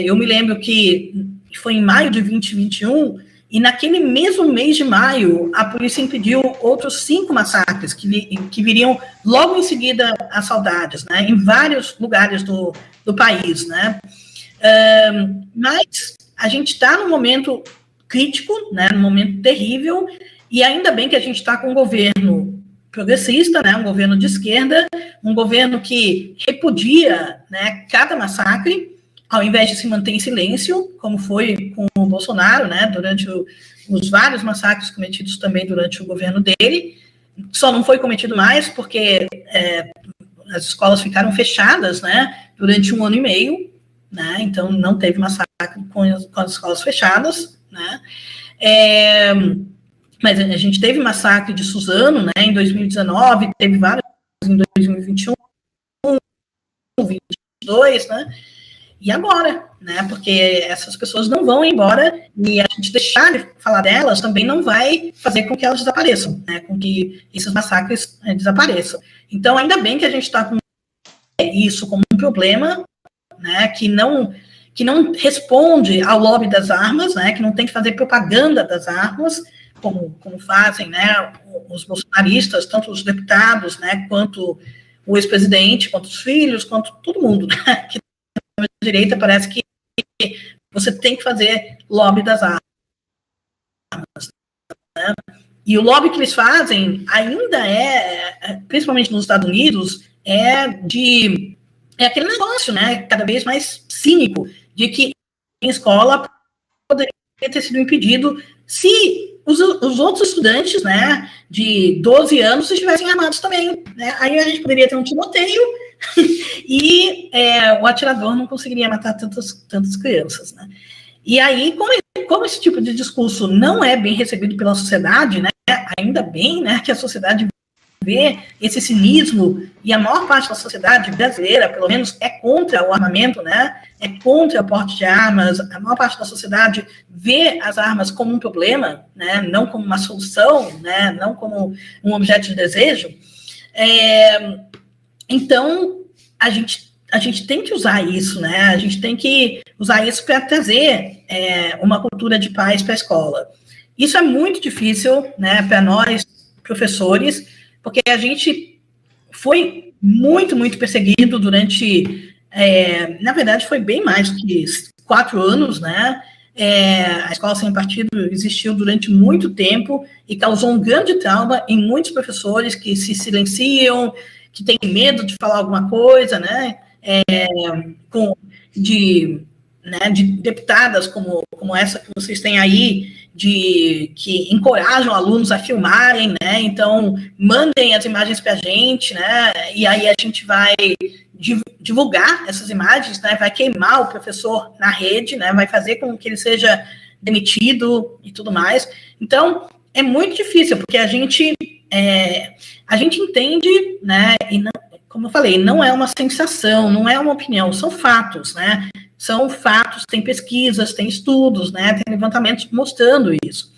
Eu me lembro que foi em maio de 2021, e naquele mesmo mês de maio, a polícia impediu outros 5 massacres que viriam logo em seguida às Saudades, né, em vários lugares do país, né. Mas a gente está num momento crítico, né, num momento terrível, e ainda bem que a gente está com um governo progressista, né, um governo de esquerda, um governo que repudia, né, cada massacre, ao invés de se manter em silêncio, como foi com o Bolsonaro, né, durante os vários massacres cometidos também durante o governo dele. Só não foi cometido mais porque as escolas ficaram fechadas, né, durante 1 ano e meio, né, então não teve massacre com as escolas fechadas, né. Mas a gente teve massacre de Suzano, né, em 2019, teve vários em 2021, 2022, né. E agora, né? Porque essas pessoas não vão embora e a gente deixar de falar delas também não vai fazer com que elas desapareçam, né? Com que esses massacres desapareçam. Então, ainda bem que a gente está com isso como um problema, né? Que não responde ao lobby das armas, né? Que não tem que fazer propaganda das armas, como fazem, né? Os bolsonaristas, tanto os deputados, né? Quanto o ex-presidente, quanto os filhos, quanto todo mundo, né? Que direita parece que você tem que fazer lobby das armas, né? E o lobby que eles fazem ainda principalmente nos Estados Unidos, aquele negócio, né, cada vez mais cínico, de que em escola poderia ter sido impedido se os outros estudantes, né, de 12 anos estivessem armados também, né? Aí a gente poderia ter um tiroteio e o atirador não conseguiria matar tantas crianças, né? E aí, como esse tipo de discurso não é bem recebido pela sociedade, né? Ainda bem, né, que a sociedade vê esse cinismo, e a maior parte da sociedade brasileira, pelo menos, é contra o armamento, né? É contra o porte de armas. A maior parte da sociedade vê as armas como um problema, né? Não como uma solução, né? Não como um objeto de desejo. Então, a gente tem que usar isso, né? A gente tem que usar isso para trazer uma cultura de paz para a escola. Isso é muito difícil, né, para nós, professores, porque a gente foi muito, muito perseguido durante, na verdade, foi bem mais do que 4 anos, né? A Escola Sem Partido existiu durante muito tempo e causou um grande trauma em muitos professores que se silenciam, que têm medo de falar alguma coisa, né? De deputadas como essa que vocês têm aí, que encorajam alunos a filmarem, né? Então, mandem as imagens para a gente, né? E aí a gente vai divulgar essas imagens, né? Vai queimar o professor na rede, né? Vai fazer com que ele seja demitido e tudo mais. Então, é muito difícil, porque a gente entende, né? E não, como eu falei, não é uma sensação, não é uma opinião, são fatos, né? São fatos, tem pesquisas, tem estudos, né? Tem levantamentos mostrando isso.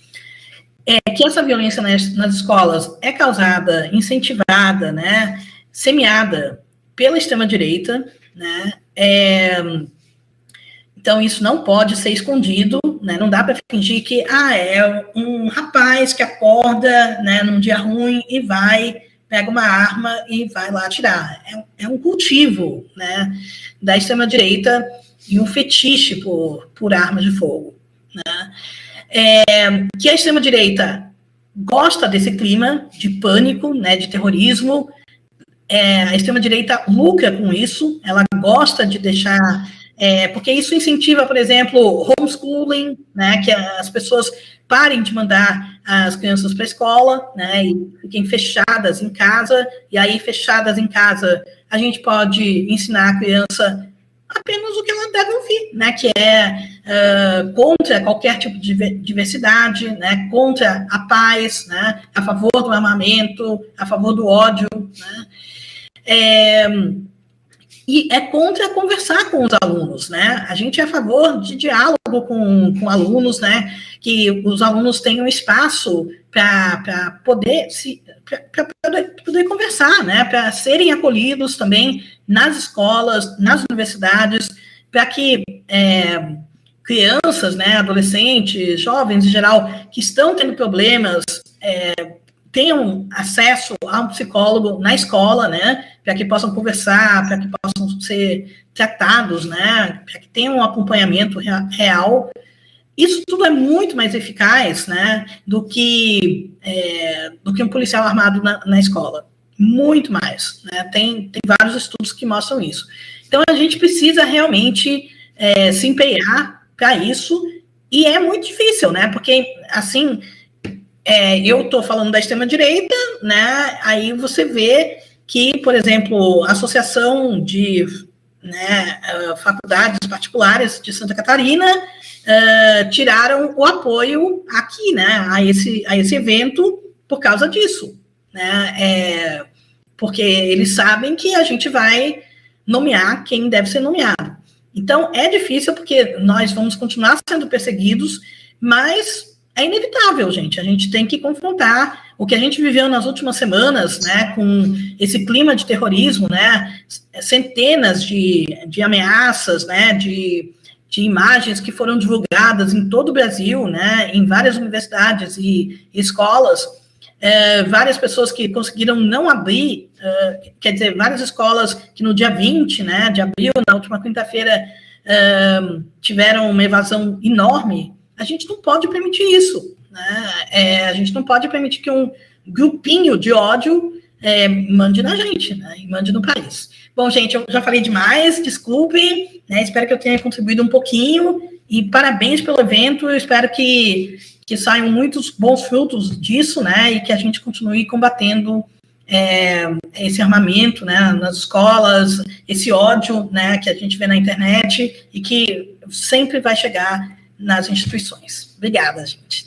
Que essa violência nas escolas é causada, incentivada, né? Semeada pela extrema-direita, né? Então, isso não pode ser escondido, né? Não dá para fingir que é um rapaz que acorda, né, num dia ruim e pega uma arma e vai lá atirar. É um cultivo, né, da extrema-direita e um fetiche por armas de fogo, né? Que a extrema-direita gosta desse clima de pânico, né, de terrorismo. A extrema-direita lucra com isso, ela gosta de deixar... porque isso incentiva, por exemplo, homeschooling, né, que as pessoas parem de mandar as crianças para a escola, né, e fiquem fechadas em casa, e aí, fechadas em casa, a gente pode ensinar a criança apenas o que ela deve ouvir, né, que contra qualquer tipo de diversidade, né, contra a paz, né, a favor do armamento, a favor do ódio, né, e é contra conversar com os alunos, né? A gente é a favor de diálogo com alunos, né? Que os alunos tenham espaço para poder conversar, né? Para serem acolhidos também nas escolas, nas universidades, para que crianças, né, adolescentes, jovens em geral, que estão tendo problemas, tenham acesso a um psicólogo na escola, né, para que possam conversar, para que possam ser tratados, né, para que tenham um acompanhamento real. Isso tudo é muito mais eficaz, né, do que um policial armado na escola. Muito mais, né, tem vários estudos que mostram isso. Então, a gente precisa realmente se empenhar para isso, e é muito difícil, né, porque, assim... eu estou falando da extrema-direita, né? Aí você vê que, por exemplo, a Associação de Faculdades Particulares de Santa Catarina tiraram o apoio aqui, né? A esse evento por causa disso, né? Porque eles sabem que a gente vai nomear quem deve ser nomeado. Então, é difícil porque nós vamos continuar sendo perseguidos, mas... é inevitável, gente. A gente tem que confrontar o que a gente viveu nas últimas semanas, né, com esse clima de terrorismo, né, centenas de ameaças, né, de imagens que foram divulgadas em todo o Brasil, né, em várias universidades e escolas, várias pessoas que conseguiram não abrir, quer dizer, várias escolas que no dia 20, né, de abril, na última quinta-feira, tiveram uma evasão enorme. A gente não pode permitir isso, né? A gente não pode permitir que um grupinho de ódio mande na gente, né? E mande no país. Bom, gente, eu já falei demais, desculpem, né? Espero que eu tenha contribuído um pouquinho, e parabéns pelo evento, eu espero que saiam muitos bons frutos disso, né? E que a gente continue combatendo esse armamento, né, nas escolas, esse ódio, né, que a gente vê na internet, e que sempre vai chegar nas instituições. Obrigada, gente.